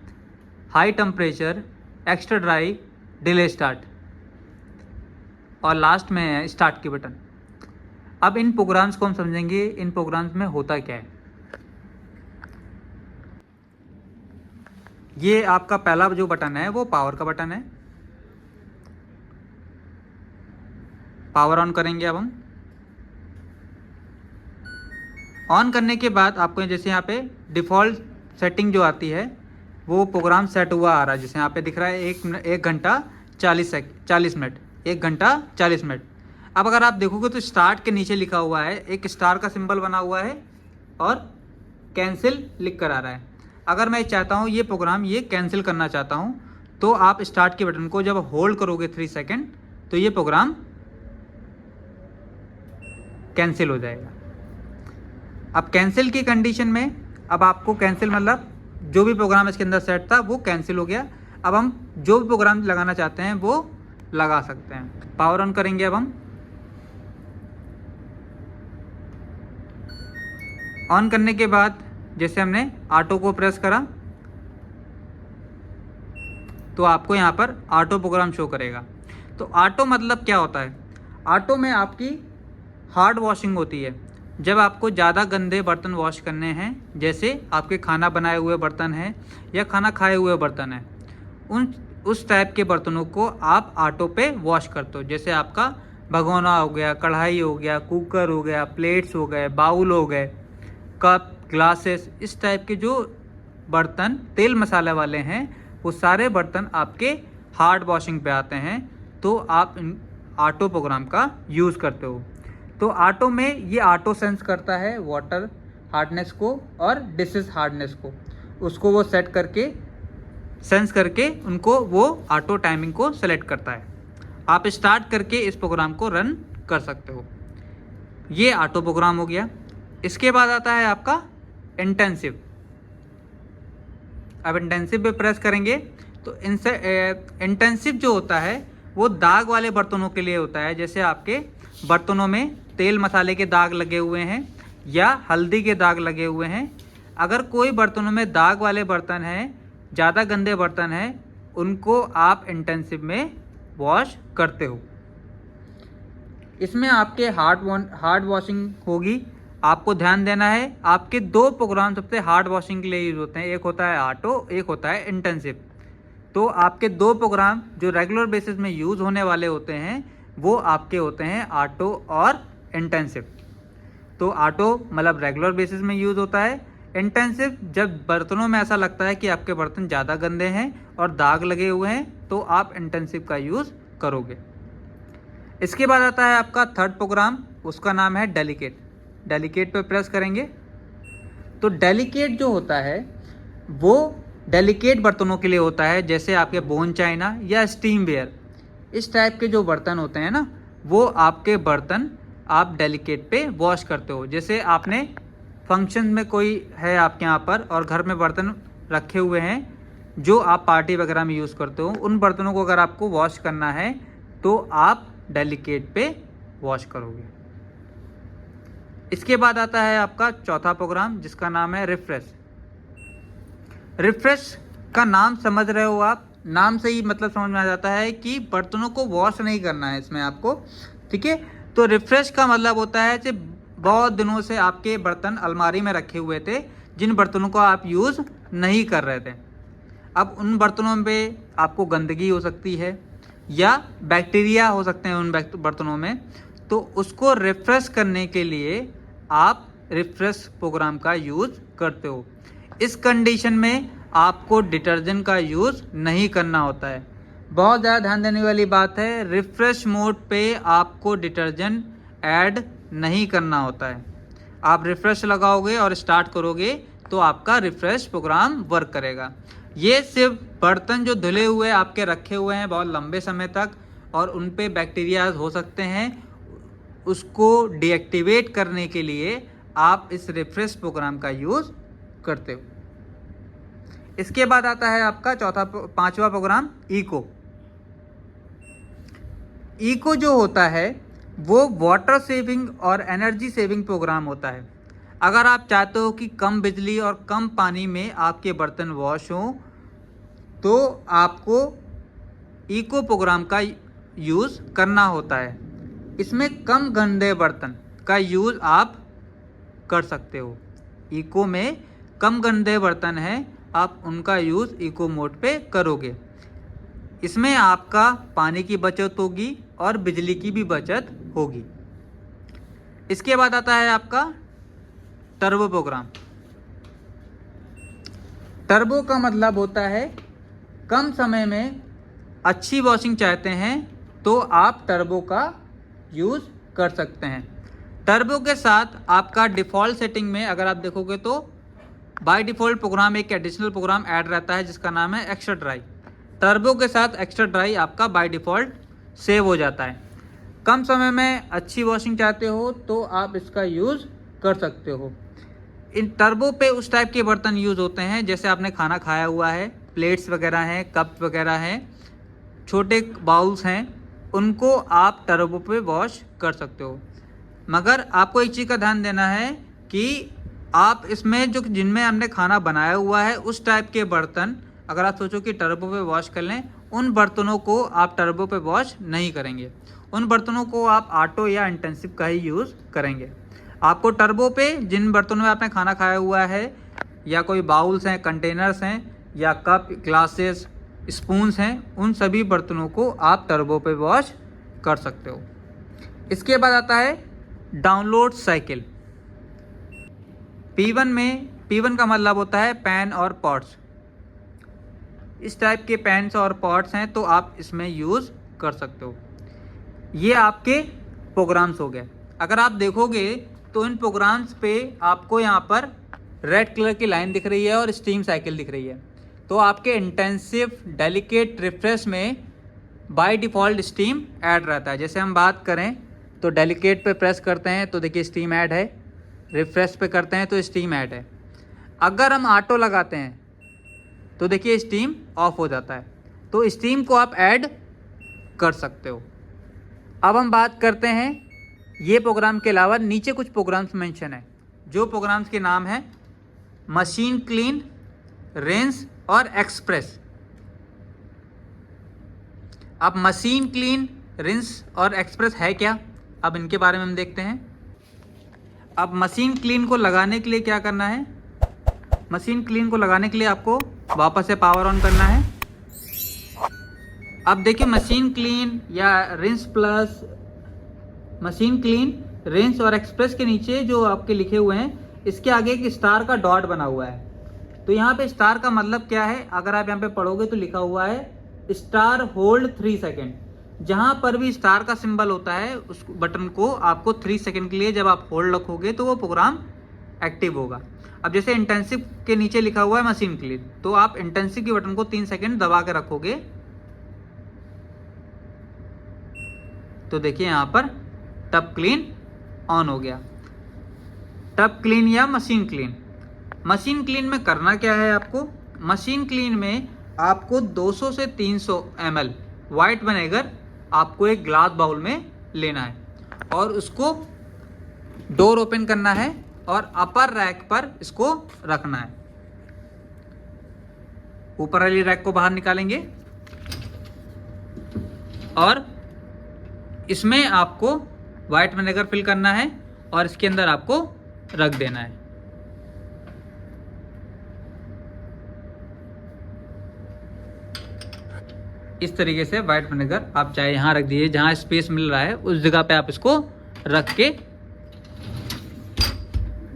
high temperature, extra dry, delay start, और लास्ट में है स्टार्ट की बटन। अब इन प्रोग्राम्स को हम समझेंगे, इन प्रोग्राम्स में होता क्या है। ये आपका पहला जो बटन है वो पावर का बटन है। पावर ऑन करेंगे अब हम। ऑन करने के बाद आपको जैसे यहाँ पे डिफ़ॉल्ट सेटिंग जो आती है वो प्रोग्राम सेट हुआ आ रहा है, जैसे यहाँ पे दिख रहा है 1 घंटा 40 मिनट, 1 घंटा 40 मिनट। अब अगर आप देखोगे तो स्टार्ट के नीचे लिखा हुआ है, एक स्टार का सिंबल बना हुआ है और कैंसिल लिख कर आ रहा है। अगर मैं चाहता हूँ ये प्रोग्राम ये कैंसिल करना चाहता हूँ तो आप स्टार्ट के बटन को जब होल्ड करोगे 3 सेकेंड तो ये प्रोग्राम कैंसिल हो जाएगा। अब कैंसिल की कंडीशन में अब आपको कैंसिल मतलब जो भी प्रोग्राम इसके अंदर सेट था वो कैंसिल हो गया। अब हम जो भी प्रोग्राम लगाना चाहते हैं वो लगा सकते हैं। पावर ऑन करेंगे। अब हम ऑन करने के बाद जैसे हमने ऑटो को प्रेस करा तो आपको यहाँ पर ऑटो प्रोग्राम शो करेगा। तो ऑटो मतलब क्या होता है? ऑटो में आपकी हार्ड वॉशिंग होती है। जब आपको ज़्यादा गंदे बर्तन वॉश करने हैं, जैसे आपके खाना बनाए हुए बर्तन हैं या खाना खाए हुए बर्तन हैं, उस टाइप के बर्तनों को आप ऑटो पे वॉश करते हो। जैसे आपका भगोना हो गया, कढ़ाई हो गया, कुकर हो गया, प्लेट्स हो गए, बाउल हो गए, कप, ग्लासेस, इस टाइप के जो बर्तन तेल मसाले वाले हैं वो सारे बर्तन आपके हार्ड वॉशिंग पे आते हैं। तो आप इन ऑटो प्रोग्राम का यूज़ करते हो। तो ऑटो में ये ऑटो सेंस करता है वाटर हार्डनेस को और डिशेस हार्डनेस को, उसको वो सेट करके सेंस करके उनको वो ऑटो टाइमिंग को सेलेक्ट करता है। आप स्टार्ट करके इस प्रोग्राम को रन कर सकते हो। ये ऑटो प्रोग्राम हो गया। इसके बाद आता है आपका इंटेंसिव। अब इंटेंसिव पे प्रेस करेंगे तो इंटेंसिव जो होता है वो दाग वाले बर्तनों के लिए होता है। जैसे आपके बर्तनों में तेल मसाले के दाग लगे हुए हैं या हल्दी के दाग लगे हुए हैं, अगर कोई बर्तनों में दाग वाले बर्तन हैं, ज़्यादा गंदे बर्तन हैं, उनको आप इंटेंसिव में वॉश करते हो। इसमें आपके हार्ड वॉशिंग होगी। आपको ध्यान देना है, आपके 2 प्रोग्राम सबसे हार्ड वॉशिंग के लिए यूज़ होते हैं, एक होता है ऑटो, एक होता है इंटेंसिव। तो आपके 2 प्रोग्राम जो रेगुलर बेसिस में यूज़ होने वाले होते हैं वो आपके होते हैं ऑटो और इंटेंसिव। तो ऑटो मतलब रेगुलर बेसिस में यूज़ होता है। इंटेंसिव जब बर्तनों में ऐसा लगता है कि आपके बर्तन ज़्यादा गंदे हैं और दाग लगे हुए हैं तो आप इंटेंसिव का यूज़ करोगे। इसके बाद आता है आपका थर्ड प्रोग्राम, उसका नाम है डेलिकेट। डेलिकेट पे प्रेस करेंगे तो डेलिकेट जो होता है वो डेलिकेट बर्तनों के लिए होता है। जैसे आपके बोन चाइना या स्टीम वेयर, इस टाइप के जो बर्तन होते हैं ना, वो आपके बर्तन आप डेलिकेट पे वॉश करते हो। जैसे आपने फंक्शन में कोई है आपके यहाँ पर और घर में बर्तन रखे हुए हैं जो आप पार्टी वगैरह में यूज़ करते हो, उन बर्तनों को अगर आपको वॉश करना है तो आप डेलिकेट पे वॉश करोगे। इसके बाद आता है आपका चौथा प्रोग्राम जिसका नाम है रिफ्रेश। रिफ्रेश का नाम समझ रहे हो आप, नाम से ही मतलब समझ में आ जाता है कि बर्तनों को वॉश नहीं करना है इसमें आपको, ठीक है। तो रिफ्रेश का मतलब होता है कि बहुत दिनों से आपके बर्तन अलमारी में रखे हुए थे, जिन बर्तनों को आप यूज़ नहीं कर रहे थे। अब उन बर्तनों पे आपको गंदगी हो सकती है या बैक्टीरिया हो सकते हैं उन बर्तनों में, तो उसको रिफ्रेश करने के लिए आप रिफ्रेश प्रोग्राम का यूज़ करते हो। इस कंडीशन में आपको डिटर्जेंट का यूज़ नहीं करना होता है। बहुत ज़्यादा ध्यान देने वाली बात है, रिफ्रेश मोड पे आपको डिटर्जेंट ऐड नहीं करना होता है। आप रिफ्रेश लगाओगे और स्टार्ट करोगे तो आपका रिफ्रेश प्रोग्राम वर्क करेगा। ये सिर्फ बर्तन जो धुले हुए आपके रखे हुए हैं बहुत लंबे समय तक और उन पे बैक्टीरिया हो सकते हैं, उसको डीएक्टिवेट करने के लिए आप इस रिफ्रेश प्रोग्राम का यूज़ करते हो। इसके बाद आता है आपका पांचवा प्रोग्राम इको। इको जो होता है वो वाटर सेविंग और एनर्जी सेविंग प्रोग्राम होता है। अगर आप चाहते हो कि कम बिजली और कम पानी में आपके बर्तन वॉश हों तो आपको इको प्रोग्राम का यूज़ करना होता है। इसमें कम गंदे बर्तन का यूज़ आप कर सकते हो। इको में कम गंदे बर्तन हैं, आप उनका यूज़ इको मोड पे करोगे। इसमें आपका पानी की बचत होगी और बिजली की भी बचत होगी। इसके बाद आता है आपका टर्बो प्रोग्राम। टर्बो का मतलब होता है कम समय में अच्छी वॉशिंग चाहते हैं तो आप टर्बो का यूज़ कर सकते हैं। टर्बो के साथ आपका डिफ़ॉल्ट सेटिंग में अगर आप देखोगे तो बाय डिफ़ॉल्ट प्रोग्राम एक एडिशनल प्रोग्राम ऐड रहता है जिसका नाम है एक्स्ट्रा ड्राई। टर्बो के साथ एक्स्ट्रा ड्राई आपका बाय डिफ़ॉल्ट सेव हो जाता है। कम समय में अच्छी वॉशिंग चाहते हो तो आप इसका यूज़ कर सकते हो। इन टर्बो पे उस टाइप के बर्तन यूज़ होते हैं जैसे आपने खाना खाया हुआ है, प्लेट्स वगैरह हैं, कप वगैरह हैं, छोटे बाउल्स हैं, उनको आप टर्बो पे वॉश कर सकते हो। मगर आपको एक चीज़ का ध्यान देना है कि आप इसमें जो जिनमें हमने खाना बनाया हुआ है उस टाइप के बर्तन अगर आप सोचो कि टर्बो पे वॉश कर लें, उन बर्तनों को आप टर्बो पे वॉश नहीं करेंगे। उन बर्तनों को आप ऑटो या इंटेंसिव का ही यूज़ करेंगे। आपको टर्बो पे जिन बर्तनों में आपने खाना खाया हुआ है या कोई बाउल्स हैं, कंटेनर्स हैं या कप, ग्लासेस, स्पून्स हैं, उन सभी बर्तनों को आप टर्बो पे वॉश कर सकते हो। इसके बाद आता है डाउनलोड साइकिल। P1 का मतलब होता है पैन और पॉट्स। इस टाइप के पैन्स और पॉट्स हैं तो आप इसमें यूज़ कर सकते हो। ये आपके प्रोग्राम्स हो गए। अगर आप देखोगे तो इन प्रोग्राम्स पे आपको यहाँ पर रेड कलर की लाइन दिख रही है और स्टीम साइकिल दिख रही है। तो आपके इंटेंसिव, डेलिकेट, रिफ्रेश में बाय डिफ़ॉल्ट स्टीम ऐड रहता है। जैसे हम बात करें तो डेलिकेट पे प्रेस करते हैं तो देखिए स्टीम ऐड है, रिफ्रेश पे करते हैं तो स्टीम ऐड है। अगर हम ऑटो लगाते हैं तो देखिए स्टीम ऑफ हो जाता है। तो स्टीम को आप ऐड कर सकते हो। अब हम बात करते हैं ये प्रोग्राम के अलावा नीचे कुछ प्रोग्राम्स मेंशन है, जो प्रोग्राम्स के नाम है मशीन क्लीन, रिंस और एक्सप्रेस। अब मशीन क्लीन, रिंस और एक्सप्रेस है क्या, अब इनके बारे में हम देखते हैं। अब मशीन क्लीन को लगाने के लिए क्या करना है, मशीन क्लीन को लगाने के लिए आपको वापस से पावर ऑन करना है। अब देखिए मशीन क्लीन या rinse plus, machine clean, rinse और एक्सप्रेस के नीचे जो आपके लिखे हुए हैं इसके आगे एक स्टार का डॉट बना हुआ है। तो यहाँ पे स्टार का मतलब क्या है, अगर आप यहाँ पे पढ़ोगे तो लिखा हुआ है स्टार होल्ड 3 सेकेंड। जहाँ पर भी स्टार का सिंबल होता है उस बटन को आपको 3 सेकेंड के लिए जब आप होल्ड रखोगे तो वो प्रोग्राम एक्टिव होगा। अब जैसे इंटेंसिव के नीचे लिखा हुआ है मशीन क्लीन, तो आप इंटेंसिव के बटन को 3 सेकेंड दबा के रखोगे तो देखिए यहाँ पर टब क्लीन ऑन हो गया। टब क्लीन या मशीन क्लीन। मशीन क्लीन में करना क्या है आपको, मशीन क्लीन में आपको 200 से 300 ml वाइट विनेगर आपको एक ग्लास बाउल में लेना है और उसको डोर ओपन करना है और अपर रैक पर इसको रखना है। ऊपर वाली रैक को बाहर निकालेंगे और इसमें आपको वाइट विनेगर फिल करना है और इसके अंदर आपको रख देना है। इस तरीके से वाइट विनेगर आप चाहे यहाँ रख दीजिए, जहाँ स्पेस मिल रहा है उस जगह पे आप इसको रख के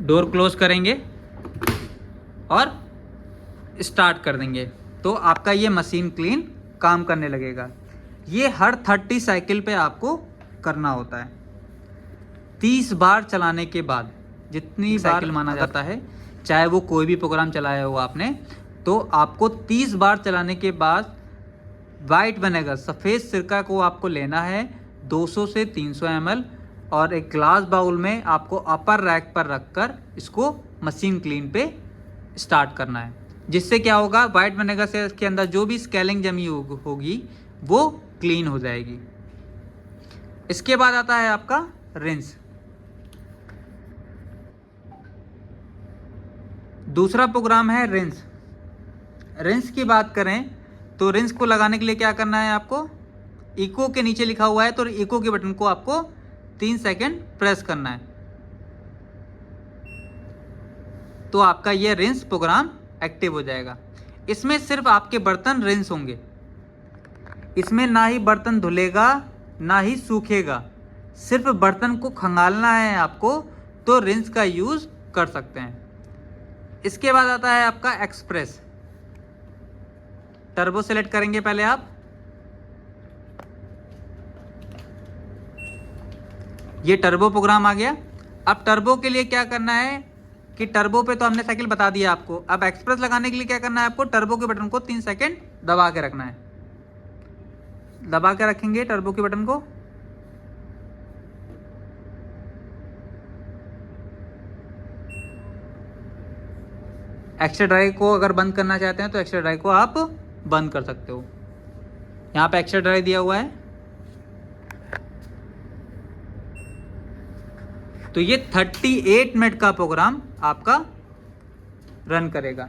डोर क्लोज करेंगे और स्टार्ट कर देंगे तो आपका ये मशीन क्लीन काम करने लगेगा। ये हर 30 साइकिल पे आपको करना होता है। 30 बार चलाने के बाद, जितनी साइकिल माना जाता है, चाहे वो कोई भी प्रोग्राम चलाया हो आपने, तो आपको 30 बार चलाने के बाद वाइट विनेगर, सफ़ेद सिरका को आपको लेना है 200 से 300 ml और एक ग्लास बाउल में आपको अपर रैक पर रखकर इसको मशीन क्लीन पे स्टार्ट करना है। जिससे क्या होगा, वाइट विनेगर से इसके अंदर जो भी स्केलिंग जमी होगी वो क्लीन हो जाएगी। इसके बाद आता है आपका रिंस। दूसरा प्रोग्राम है रिंस। रिंस की बात करें तो रिंस को लगाने के लिए क्या करना है आपको, इको के नीचे लिखा हुआ है तो इको के बटन को आपको 3 सेकेंड प्रेस करना है तो आपका ये रिंस प्रोग्राम एक्टिव हो जाएगा। इसमें सिर्फ आपके बर्तन रिंस होंगे, इसमें ना ही बर्तन धुलेगा ना ही सूखेगा, सिर्फ बर्तन को खंगालना है आपको तो रिंस का यूज़ कर सकते हैं। इसके बाद आता है आपका एक्सप्रेस। टर्बो सेलेक्ट करेंगे पहले आप। ये टर्बो प्रोग्राम आ गया। अब टर्बो के लिए क्या करना है कि टर्बो पे तो हमने साइकिल बता दिया आपको। अब एक्सप्रेस लगाने के लिए क्या करना है आपको, टर्बो के बटन को 3 सेकंड दबा के रखना है। दबा के रखेंगे टर्बो के बटन को। एक्स्ट्रा ड्राइव को अगर बंद करना चाहते हैं तो एक्स्ट्रा ड्राइव को आप बंद कर सकते हो। यहाँ पे एक्स्ट्रा ड्राइव दिया हुआ है। तो ये 38 मिनट का प्रोग्राम आपका रन करेगा।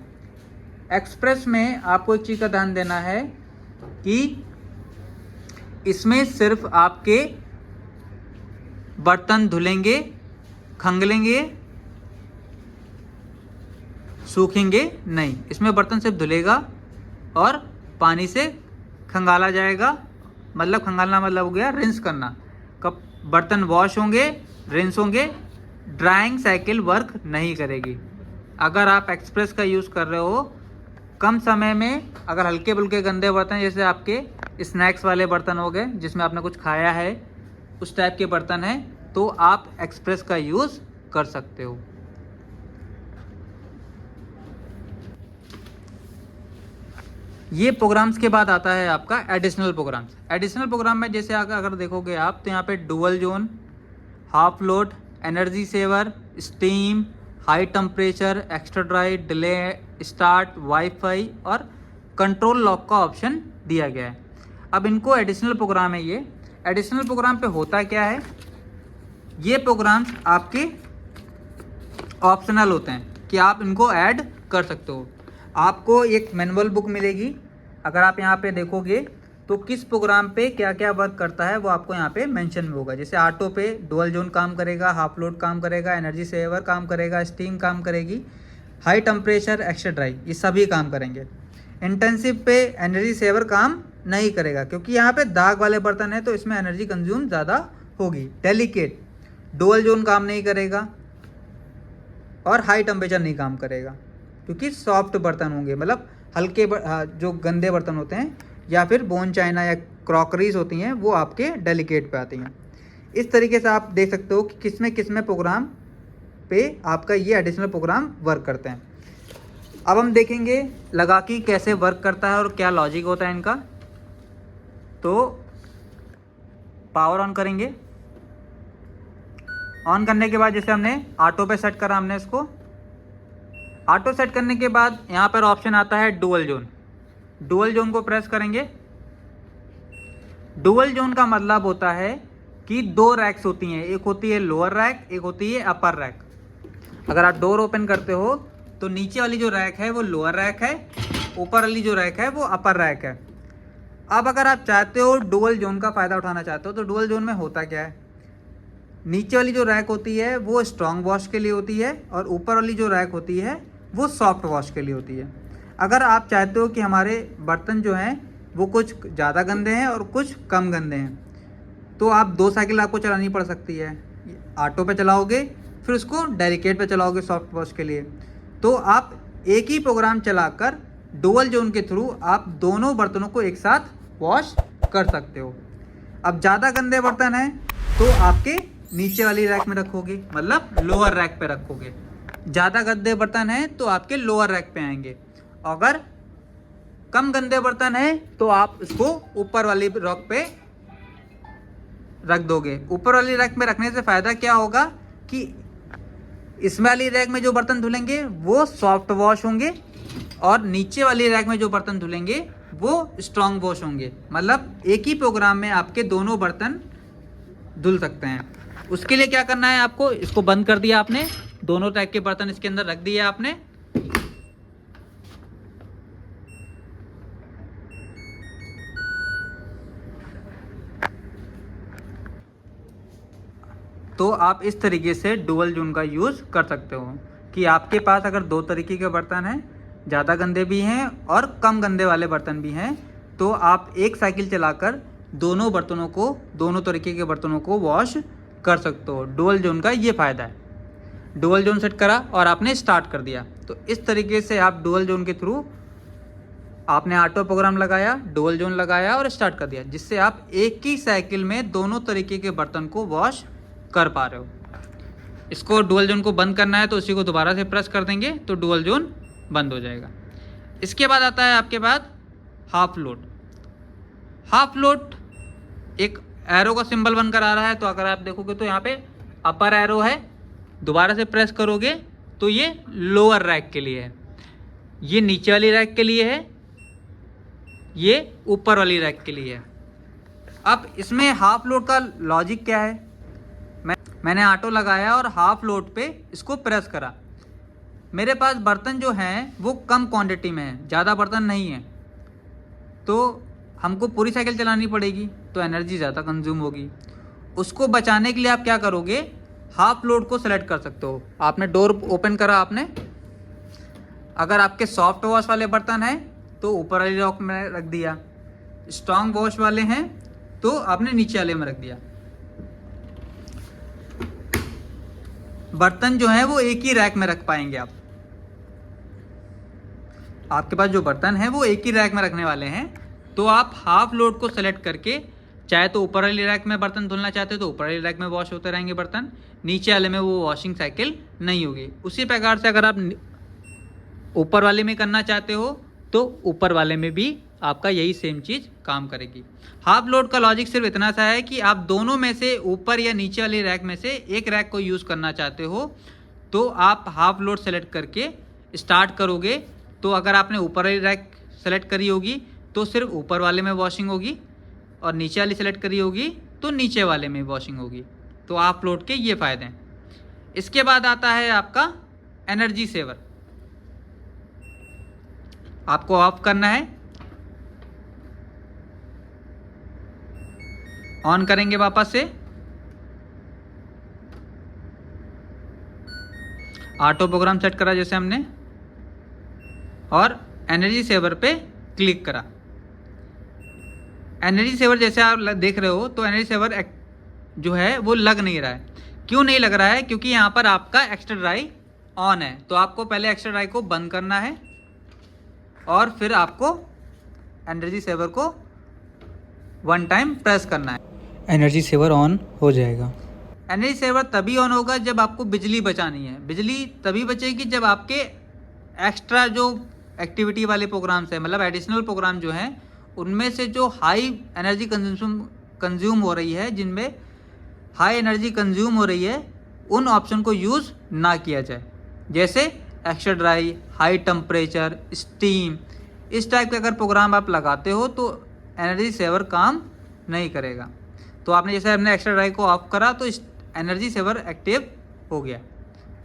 एक्सप्रेस में आपको एक चीज़ का ध्यान देना है कि इसमें सिर्फ आपके बर्तन धुलेंगे, खंगलेंगे, सूखेंगे नहीं। इसमें बर्तन सिर्फ धुलेगा और पानी से खंगाला जाएगा। मतलब खंगालना मतलब हो गया रिंस करना। कब बर्तन वॉश होंगे, रिंस होंगे, ड्राइंग साइकिल वर्क नहीं करेगी। अगर आप एक्सप्रेस का यूज़ कर रहे हो कम समय में, अगर हल्के बुल्के गंदे बर्तन जैसे आपके स्नैक्स वाले बर्तन हो गए जिसमें आपने कुछ खाया है, उस टाइप के बर्तन हैं, तो आप एक्सप्रेस का यूज़ कर सकते हो। ये प्रोग्राम्स के बाद आता है आपका एडिशनल प्रोग्राम्स। एडिशनल प्रोग्राम में जैसे अगर देखोगे आप तो यहाँ पे dual zone, half load, energy saver, steam, high temperature, extra dry, delay start, wifi और कंट्रोल लॉक का ऑप्शन दिया गया है। अब इनको एडिशनल प्रोग्राम है। ये एडिशनल प्रोग्राम पे होता क्या है, ये प्रोग्राम्स आपके ऑप्शनल होते हैं कि आप इनको ऐड कर सकते हो। आपको एक मैनुअल बुक मिलेगी। अगर आप यहाँ पे देखोगे तो किस प्रोग्राम पे क्या क्या वर्क करता है वो आपको यहाँ पे मेंशन में होगा। जैसे ऑटो पे डुअल जोन काम करेगा, हाफ लोड काम करेगा, एनर्जी सेवर काम करेगा, स्टीम काम करेगी, हाई टेम्परेचर, एक्स्ट्रा ड्राई, ये सभी काम करेंगे। इंटेंसिव पे एनर्जी सेवर काम नहीं करेगा क्योंकि यहाँ पे दाग वाले बर्तन है तो इसमें एनर्जी कंज्यूम ज़्यादा होगी। डेलिकेट डुअल जोन काम नहीं करेगा और हाई टेम्परेचर नहीं काम करेगा क्योंकि सॉफ्ट बर्तन होंगे, मतलब हल्के जो गंदे बर्तन होते हैं या फिर बोन चाइना या क्रॉकरीज होती हैं वो आपके डेलिकेट पे आती हैं। इस तरीके से आप देख सकते हो कि किस में प्रोग्राम पे आपका ये एडिशनल प्रोग्राम वर्क करते हैं। अब हम देखेंगे लगा कि कैसे वर्क करता है और क्या लॉजिक होता है इनका। तो पावर ऑन करेंगे। ऑन करने के बाद जैसे हमने ऑटो पे सेट करा, हमने इसको ऑटो सेट करने के बाद यहाँ पर ऑप्शन आता है डुअल जोन। डुअल जोन को प्रेस करेंगे। डुअल जोन का मतलब होता है कि 2 रैक्स होती हैं, एक होती है लोअर रैक, एक होती है अपर रैक। अगर आप डोर ओपन करते हो तो नीचे वाली जो रैक है वो लोअर रैक है, ऊपर वाली जो रैक है वो अपर रैक है। अब अगर आप चाहते हो डुअल जोन का फ़ायदा उठाना चाहते हो तो डुअल जोन में होता क्या है, नीचे वाली जो रैक होती है वो स्ट्रॉन्ग वॉश के लिए होती है और ऊपर वाली जो रैक होती है वो सॉफ्ट वॉश के लिए होती है। अगर आप चाहते हो कि हमारे बर्तन जो हैं वो कुछ ज़्यादा गंदे हैं और कुछ कम गंदे हैं तो आप 2 साइकिल आपको चलानी पड़ सकती है। ऑटो पे चलाओगे फिर उसको डेलिकेट पे चलाओगे सॉफ्ट वॉश के लिए। तो आप एक ही प्रोग्राम चलाकर डुअल जोन के थ्रू आप दोनों बर्तनों को एक साथ वॉश कर सकते हो। अब ज़्यादा गंदे बर्तन हैं तो आपके नीचे वाली रैक में रखोगे, मतलब लोअर रैक पे रखोगे। ज़्यादा गंदे बर्तन हैं तो आपके लोअर रैक पे आएंगे। अगर कम गंदे बर्तन हैं तो आप इसको ऊपर वाली रैक पे रख दोगे। ऊपर वाली रैक में रखने से फ़ायदा क्या होगा कि इसमें वाली रैक में जो बर्तन धुलेंगे वो सॉफ्ट वॉश होंगे और नीचे वाली रैक में जो बर्तन धुलेंगे वो स्ट्रॉन्ग वॉश होंगे। मतलब एक ही प्रोग्राम में आपके दोनों बर्तन धुल सकते हैं। उसके लिए क्या करना है, आपको इसको बंद कर दिया आपने, दोनों टाइप के बर्तन इसके अंदर रख दिए आपने। तो आप इस तरीके से डुअल जोन का यूज़ कर सकते हो कि आपके पास अगर 2 तरीके के बर्तन हैं, ज़्यादा गंदे भी हैं और कम गंदे वाले बर्तन भी हैं, तो आप एक साइकिल चलाकर दोनों बर्तनों को, दोनों तरीके के बर्तनों को वॉश कर सकते हो। डुअल जोन का ये फ़ायदा है। डुअल जोन सेट करा और आपने स्टार्ट कर दिया। तो इस तरीके से आप डुअल जोन के थ्रू आपने ऑटो प्रोग्राम लगाया, डुअल जोन लगाया और स्टार्ट कर दिया, जिससे आप एक ही साइकिल में दोनों तरीके के बर्तन को वॉश कर पा रहे हो। इसको डुअल जोन को बंद करना है तो उसी को दोबारा से प्रेस कर देंगे तो डुअल जोन बंद हो जाएगा। इसके बाद आता है आपके पास हाफ लोड। हाफ लोड एक एरो का सिंबल बनकर आ रहा है, तो अगर आप देखोगे तो यहाँ पे अपर एरो है, दोबारा से प्रेस करोगे तो ये लोअर रैक के लिए है, ये नीचे वाली रैक के लिए है, ये ऊपर वाली रैक के लिए है। अब इसमें हाफ लोड का लॉजिक क्या है, मैंने ऑटो लगाया और हाफ लोड पे इसको प्रेस करा। मेरे पास बर्तन जो हैं वो कम क्वांटिटी में है, ज़्यादा बर्तन नहीं है, तो हमको पूरी साइकिल चलानी पड़ेगी तो एनर्जी ज़्यादा कंज्यूम होगी। उसको बचाने के लिए आप क्या करोगे, हाफ लोड को सेलेक्ट कर सकते हो। आपने डोर ओपन करा, आपने अगर आपके सॉफ्ट वॉश वाले बर्तन हैं तो ऊपर वाली रैक में रख दिया, स्ट्रॉन्ग वॉश वाले हैं तो आपने नीचे वाले में रख दिया। बर्तन जो है वो एक ही रैक में रख पाएंगे आप। आपके पास जो बर्तन है वो एक ही रैक में रखने वाले हैं, तो आप हाफ लोड को सेलेक्ट करके चाहे तो ऊपर वाली रैक में बर्तन धुलना चाहते हो तो ऊपर वाली रैक में वॉश होते रहेंगे बर्तन, नीचे वाले में वो वॉशिंग साइकिल नहीं होगी। उसी प्रकार से अगर आप ऊपर वाले में करना चाहते हो तो ऊपर वाले में भी आपका यही सेम चीज़ काम करेगी। हाफ लोड का लॉजिक सिर्फ इतना सा है कि आप दोनों में से ऊपर या नीचे वाली रैक में से एक रैक को यूज़ करना चाहते हो तो आप हाफ लोड सेलेक्ट करके स्टार्ट करोगे, तो अगर आपने ऊपर वाली रैक सेलेक्ट करी होगी तो सिर्फ ऊपर वाले में वॉशिंग होगी और नीचे वाली सेलेक्ट करी होगी तो नीचे वाले में वॉशिंग होगी। तो हाफ लोड के ये फ़ायदे हैं। इसके बाद आता है आपका एनर्जी सेवर। आपको ऑफ करना है, ऑन करेंगे वापस से, ऑटो प्रोग्राम सेट करा जैसे हमने और एनर्जी सेवर पे क्लिक करा। एनर्जी सेवर जैसे आप देख रहे हो तो एनर्जी सेवर जो है वो लग नहीं रहा है। क्यों नहीं लग रहा है, क्योंकि यहाँ पर आपका एक्स्ट्रा ड्राई ऑन है। तो आपको पहले एक्स्ट्रा ड्राई को बंद करना है और फिर आपको एनर्जी सेवर को वन टाइम प्रेस करना है, एनर्जी सेवर ऑन हो जाएगा। एनर्जी सेवर तभी ऑन होगा जब आपको बिजली बचानी है। बिजली तभी बचेगी जब आपके एक्स्ट्रा जो एक्टिविटी वाले प्रोग्राम्स हैं, मतलब एडिशनल प्रोग्राम जो हैं, उनमें से जो हाई एनर्जी कंज्यूम हो रही है, जिनमें हाई एनर्जी कंज्यूम हो रही है, उन ऑप्शन को यूज़ ना किया जाए। जैसे extra dry, high temperature, steam, इस टाइप के अगर प्रोग्राम आप लगाते हो तो एनर्जी सेवर काम नहीं करेगा। तो आपने जैसे हमने एक्स्ट्रा ड्राई को ऑफ करा तो एनर्जी सेवर एक्टिव हो गया।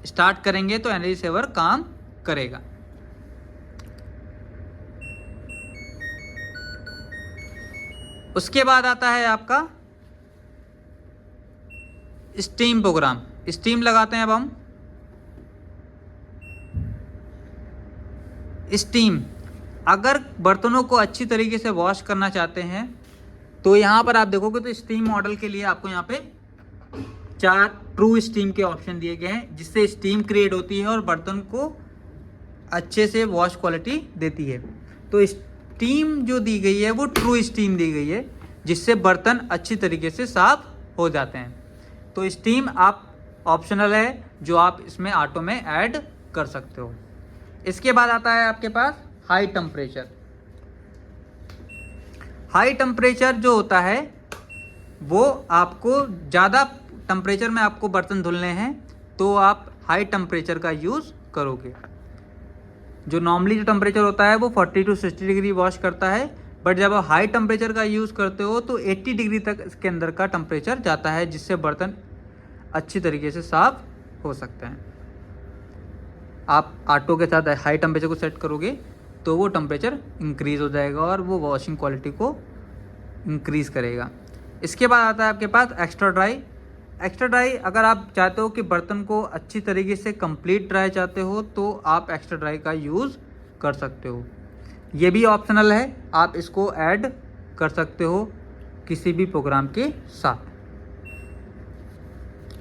स्टार्ट करेंगे तो एनर्जी सेवर काम करेगा। उसके बाद आता है आपका स्टीम प्रोग्राम। स्टीम लगाते हैं अब हम। स्टीम, अगर बर्तनों को अच्छी तरीके से वॉश करना चाहते हैं तो यहाँ पर आप देखोगे तो स्टीम मॉडल के लिए आपको यहाँ पे 4 ट्रू स्टीम के ऑप्शन दिए गए हैं, जिससे स्टीम क्रिएट होती है और बर्तन को अच्छे से वॉश क्वालिटी देती है। तो स्टीम जो दी गई है वो ट्रू स्टीम दी गई है, जिससे बर्तन अच्छी तरीके से साफ हो जाते हैं। तो स्टीम आप ऑप्शनल है, जो आप इसमें ऑटो में ऐड कर सकते हो। इसके बाद आता है आपके पास हाई टेम्परेचर। हाई टेम्परेचर जो होता है वो आपको ज़्यादा टेम्परेचर में आपको बर्तन धुलने हैं तो आप हाई टेम्परेचर का यूज़ करोगे। जो नॉर्मली जो टेम्परेचर होता है वो 40 to 60 डिग्री वॉश करता है, बट जब आप हाई टेम्परेचर का यूज़ करते हो तो 80 डिग्री तक इसके अंदर का टेम्परेचर जाता है, जिससे बर्तन अच्छी तरीके से साफ हो सकते हैं। आप ऑटो के साथ हाई टेम्परेचर को सेट करोगे तो वो टेम्परेचर इंक्रीज़ हो जाएगा और वो वॉशिंग क्वालिटी को इंक्रीज़ करेगा। इसके बाद आता है आपके पास एक्स्ट्रा ड्राई। एक्स्ट्रा ड्राई, अगर आप चाहते हो कि बर्तन को अच्छी तरीके से कंप्लीट ड्राई चाहते हो तो आप एक्स्ट्रा ड्राई का यूज़ कर सकते हो। ये भी ऑप्शनल है, आप इसको ऐड कर सकते हो किसी भी प्रोग्राम के साथ।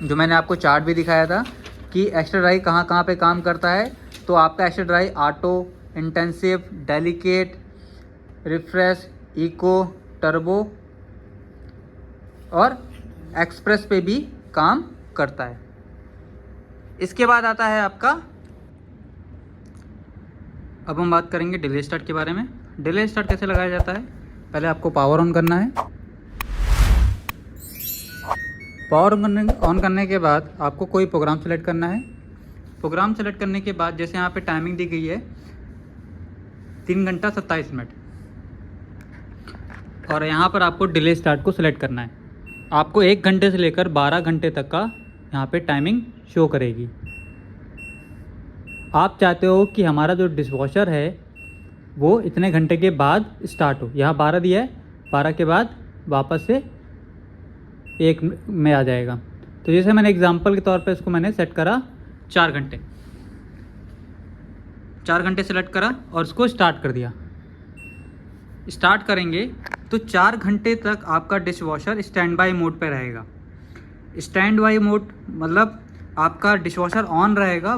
जो मैंने आपको चार्ट भी दिखाया था, कि एक्स्ट्रा ड्राई कहाँ कहाँ पे काम करता है। तो आपका extra dry auto, intensive, delicate, refresh, eco, turbo और एक्सप्रेस पे भी काम करता है। इसके बाद आता है आपका, अब हम बात करेंगे डिले स्टार्ट के बारे में। डिले स्टार्ट कैसे लगाया जाता है, पहले आपको पावर ऑन करना है। पावर ऑन करने के बाद आपको कोई प्रोग्राम सेलेक्ट करना है। प्रोग्राम सेलेक्ट करने के बाद जैसे यहाँ पे टाइमिंग दी गई है 3 घंटा 27 मिनट, और यहाँ पर आपको डिले स्टार्ट को सिलेक्ट करना है। आपको 1 घंटे से लेकर 12 घंटे तक का यहाँ पे टाइमिंग शो करेगी। आप चाहते हो कि हमारा जो डिशवॉशर है वो इतने घंटे के बाद स्टार्ट हो। यहाँ 12 दिया है, 12 के बाद वापस से 1 में आ जाएगा। तो जैसे मैंने एग्जांपल के तौर पे इसको मैंने सेट करा 4 घंटे, 4 घंटे सेलेक्ट करा और इसको स्टार्ट कर दिया। स्टार्ट करेंगे तो 4 घंटे तक आपका डिशवॉशर स्टैंड बाई मोड पे रहेगा। स्टैंड बाई मोड मतलब आपका डिशवॉशर ऑन रहेगा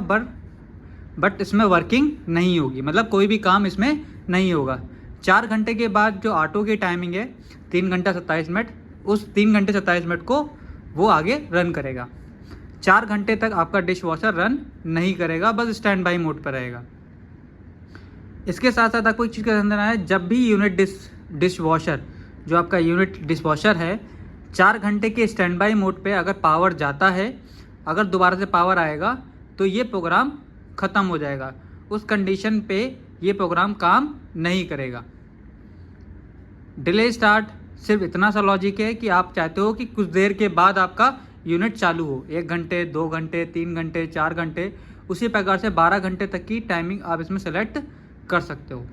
बट इसमें वर्किंग नहीं होगी, मतलब कोई भी काम इसमें नहीं होगा। 4 घंटे के बाद जो ऑटो की टाइमिंग है 3 घंटा 27 मिनट, उस 3 घंटे 27 मिनट को वो आगे रन करेगा। 4 घंटे तक आपका डिशवॉशर रन नहीं करेगा, बस स्टैंड बाई मोड पर रहेगा। इसके साथ साथ आपको एक चीज़ का ध्यान देना है, जब भी यूनिट डिशवॉशर जो आपका यूनिट डिशवॉशर है 4 घंटे के स्टैंड बाई मोड पे अगर पावर जाता है, अगर दोबारा से पावर आएगा तो ये प्रोग्राम ख़त्म हो जाएगा। उस कंडीशन पे ये प्रोग्राम काम नहीं करेगा। डिले स्टार्ट सिर्फ इतना सा लॉजिक है कि आप चाहते हो कि कुछ देर के बाद आपका यूनिट चालू हो, 1 घंटे, 2 घंटे, 3 घंटे, 4 घंटे, उसी प्रकार से 12 घंटे तक की टाइमिंग आप इसमें सेलेक्ट कर सकते हो।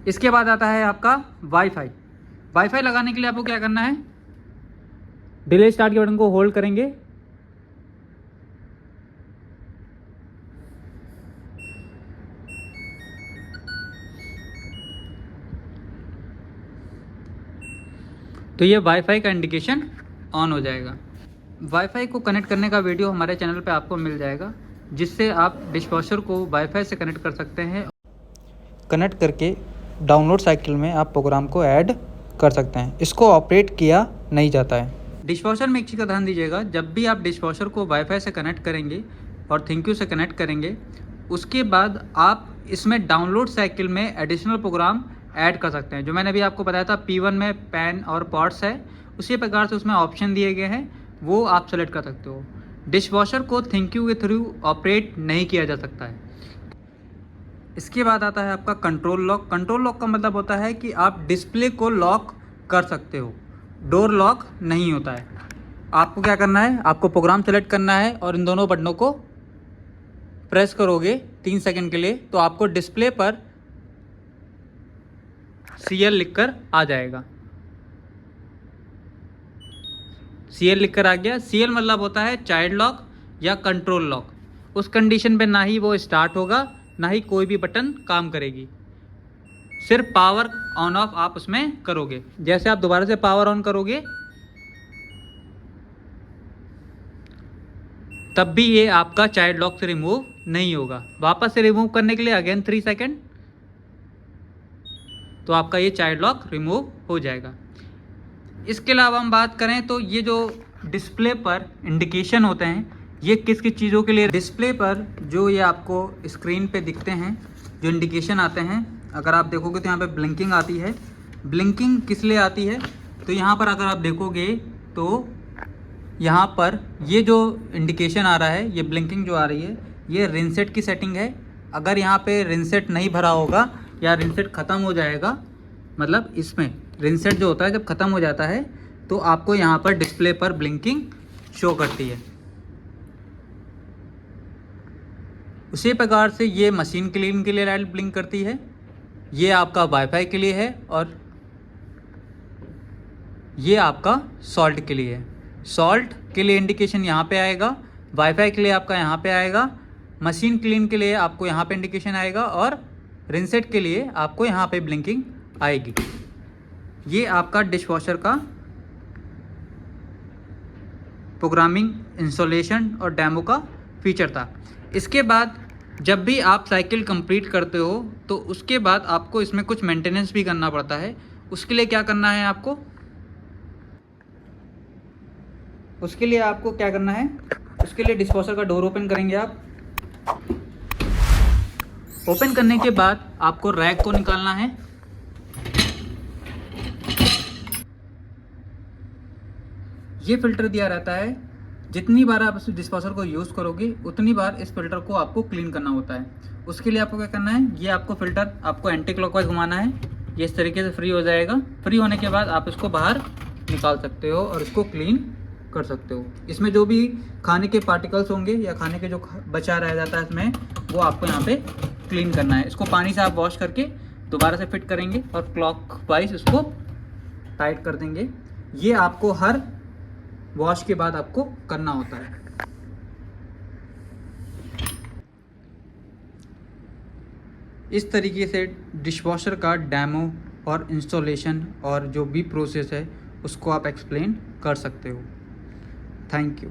इसके बाद आता है आपका वाईफाई। वाईफाई लगाने के लिए आपको क्या करना है, डिले स्टार्ट के बटन को होल्ड करेंगे, तो ये वाईफाई का इंडिकेशन ऑन हो जाएगा। वाईफाई को कनेक्ट करने का वीडियो हमारे चैनल पे आपको मिल जाएगा, जिससे आप डिशवॉशर को वाईफाई से कनेक्ट कर सकते हैं। कनेक्ट करके डाउनलोड साइकिल में आप प्रोग्राम को ऐड कर सकते हैं। इसको ऑपरेट किया नहीं जाता है। डिशवॉशर में एक चीज़ का ध्यान दीजिएगा, जब भी आप डिशवॉशर को वाईफाई से कनेक्ट करेंगे और थैंक से कनेक्ट करेंगे, उसके बाद आप इसमें डाउनलोड साइकिल में एडिशनल प्रोग्राम ऐड कर सकते हैं। जो मैंने अभी आपको बताया था P1 में पैन और पॉट्स है, उसी प्रकार से उसमें ऑप्शन दिए गए हैं, वो आप सेलेक्ट कर सकते हो। डिशवॉशर को थैंक यू के थ्रू ऑपरेट नहीं किया जा सकता है। इसके बाद आता है आपका कंट्रोल लॉक। कंट्रोल लॉक का मतलब होता है कि आप डिस्प्ले को लॉक कर सकते हो, डोर लॉक नहीं होता है। आपको क्या करना है, आपको प्रोग्राम सेलेक्ट करना है और इन दोनों बटनों को प्रेस करोगे 3 सेकंड के लिए, तो आपको डिस्प्ले पर CL लिखकर आ जाएगा। CL लिखकर आ गया। CL मतलब होता है चाइल्ड लॉक या कंट्रोल लॉक। उस कंडीशन पे ना ही वो स्टार्ट होगा, ना ही कोई भी बटन काम करेगी। सिर्फ पावर ऑन ऑफ आप उसमें करोगे। जैसे आप दोबारा से पावर ऑन करोगे तब भी ये आपका चाइल्ड लॉक से रिमूव नहीं होगा। वापस से रिमूव करने के लिए अगेन 3 सेकंड, तो आपका ये चाइल्ड लॉक रिमूव हो जाएगा। इसके अलावा हम बात करें तो ये जो डिस्प्ले पर इंडिकेशन होते हैं, ये किस किस चीज़ों के लिए, डिस्प्ले पर जो ये आपको स्क्रीन पे दिखते हैं जो इंडिकेशन आते हैं, अगर आप देखोगे तो यहाँ पे ब्लिंकिंग आती है। ब्लिंकिंग किस लिए आती है, तो यहाँ पर अगर आप देखोगे तो यहाँ पर ये जो इंडिकेशन आ रहा है, ये ब्लिंकिंग जो आ रही है, ये रिनसेट की सेटिंग है। अगर यहाँ पे रिनसेट नहीं भरा होगा या रिनसेट ख़त्म हो जाएगा, मतलब इसमें रिनसेट जो होता है जब ख़त्म हो जाता है तो आपको यहाँ पर डिस्प्ले पर ब्लिंकिंग शो करती है। उसी प्रकार से ये मशीन क्लीन के लिए लाइट ब्लिंक करती है, ये आपका वाईफाई के लिए है और ये आपका सॉल्ट के लिए है। सॉल्ट के लिए इंडिकेशन यहाँ पे आएगा, वाईफाई के लिए आपका यहाँ पे आएगा, मशीन क्लीन के लिए आपको यहाँ पे इंडिकेशन आएगा और रिनसेट के लिए आपको यहाँ पे ब्लिंकिंग आएगी। ये आपका डिशवॉशर का प्रोग्रामिंग, इंस्टॉलेशन और डेमो का फीचर था। इसके बाद जब भी आप साइकिल कंप्लीट करते हो तो उसके बाद आपको इसमें कुछ मेंटेनेंस भी करना पड़ता है। उसके लिए क्या करना है आपको, उसके लिए आपको क्या करना है, उसके लिए डिस्पोजर का डोर ओपन करेंगे आप। ओपन करने के बाद आपको रैक को निकालना है। ये फिल्टर दिया रहता है, जितनी बार आप इस डिस्पोजर को यूज़ करोगे उतनी बार इस फिल्टर को आपको क्लीन करना होता है। उसके लिए आपको क्या करना है, ये आपको फिल्टर आपको एंटी क्लॉकवाइज घुमाना है, ये इस तरीके से फ्री हो जाएगा। फ्री होने के बाद आप इसको बाहर निकाल सकते हो और इसको क्लीन कर सकते हो। इसमें जो भी खाने के पार्टिकल्स होंगे या खाने के जो बचा रह जाता है इसमें, वो आपको यहाँ पे क्लीन करना है। इसको पानी से आप वॉश करके दोबारा से फिट करेंगे और क्लॉकवाइज इसको टाइट कर देंगे। ये आपको हर वॉश के बाद आपको करना होता है। इस तरीके से डिशवॉशर का डेमो और इंस्टॉलेशन और जो भी प्रोसेस है उसको आप एक्सप्लेन कर सकते हो। Thank you.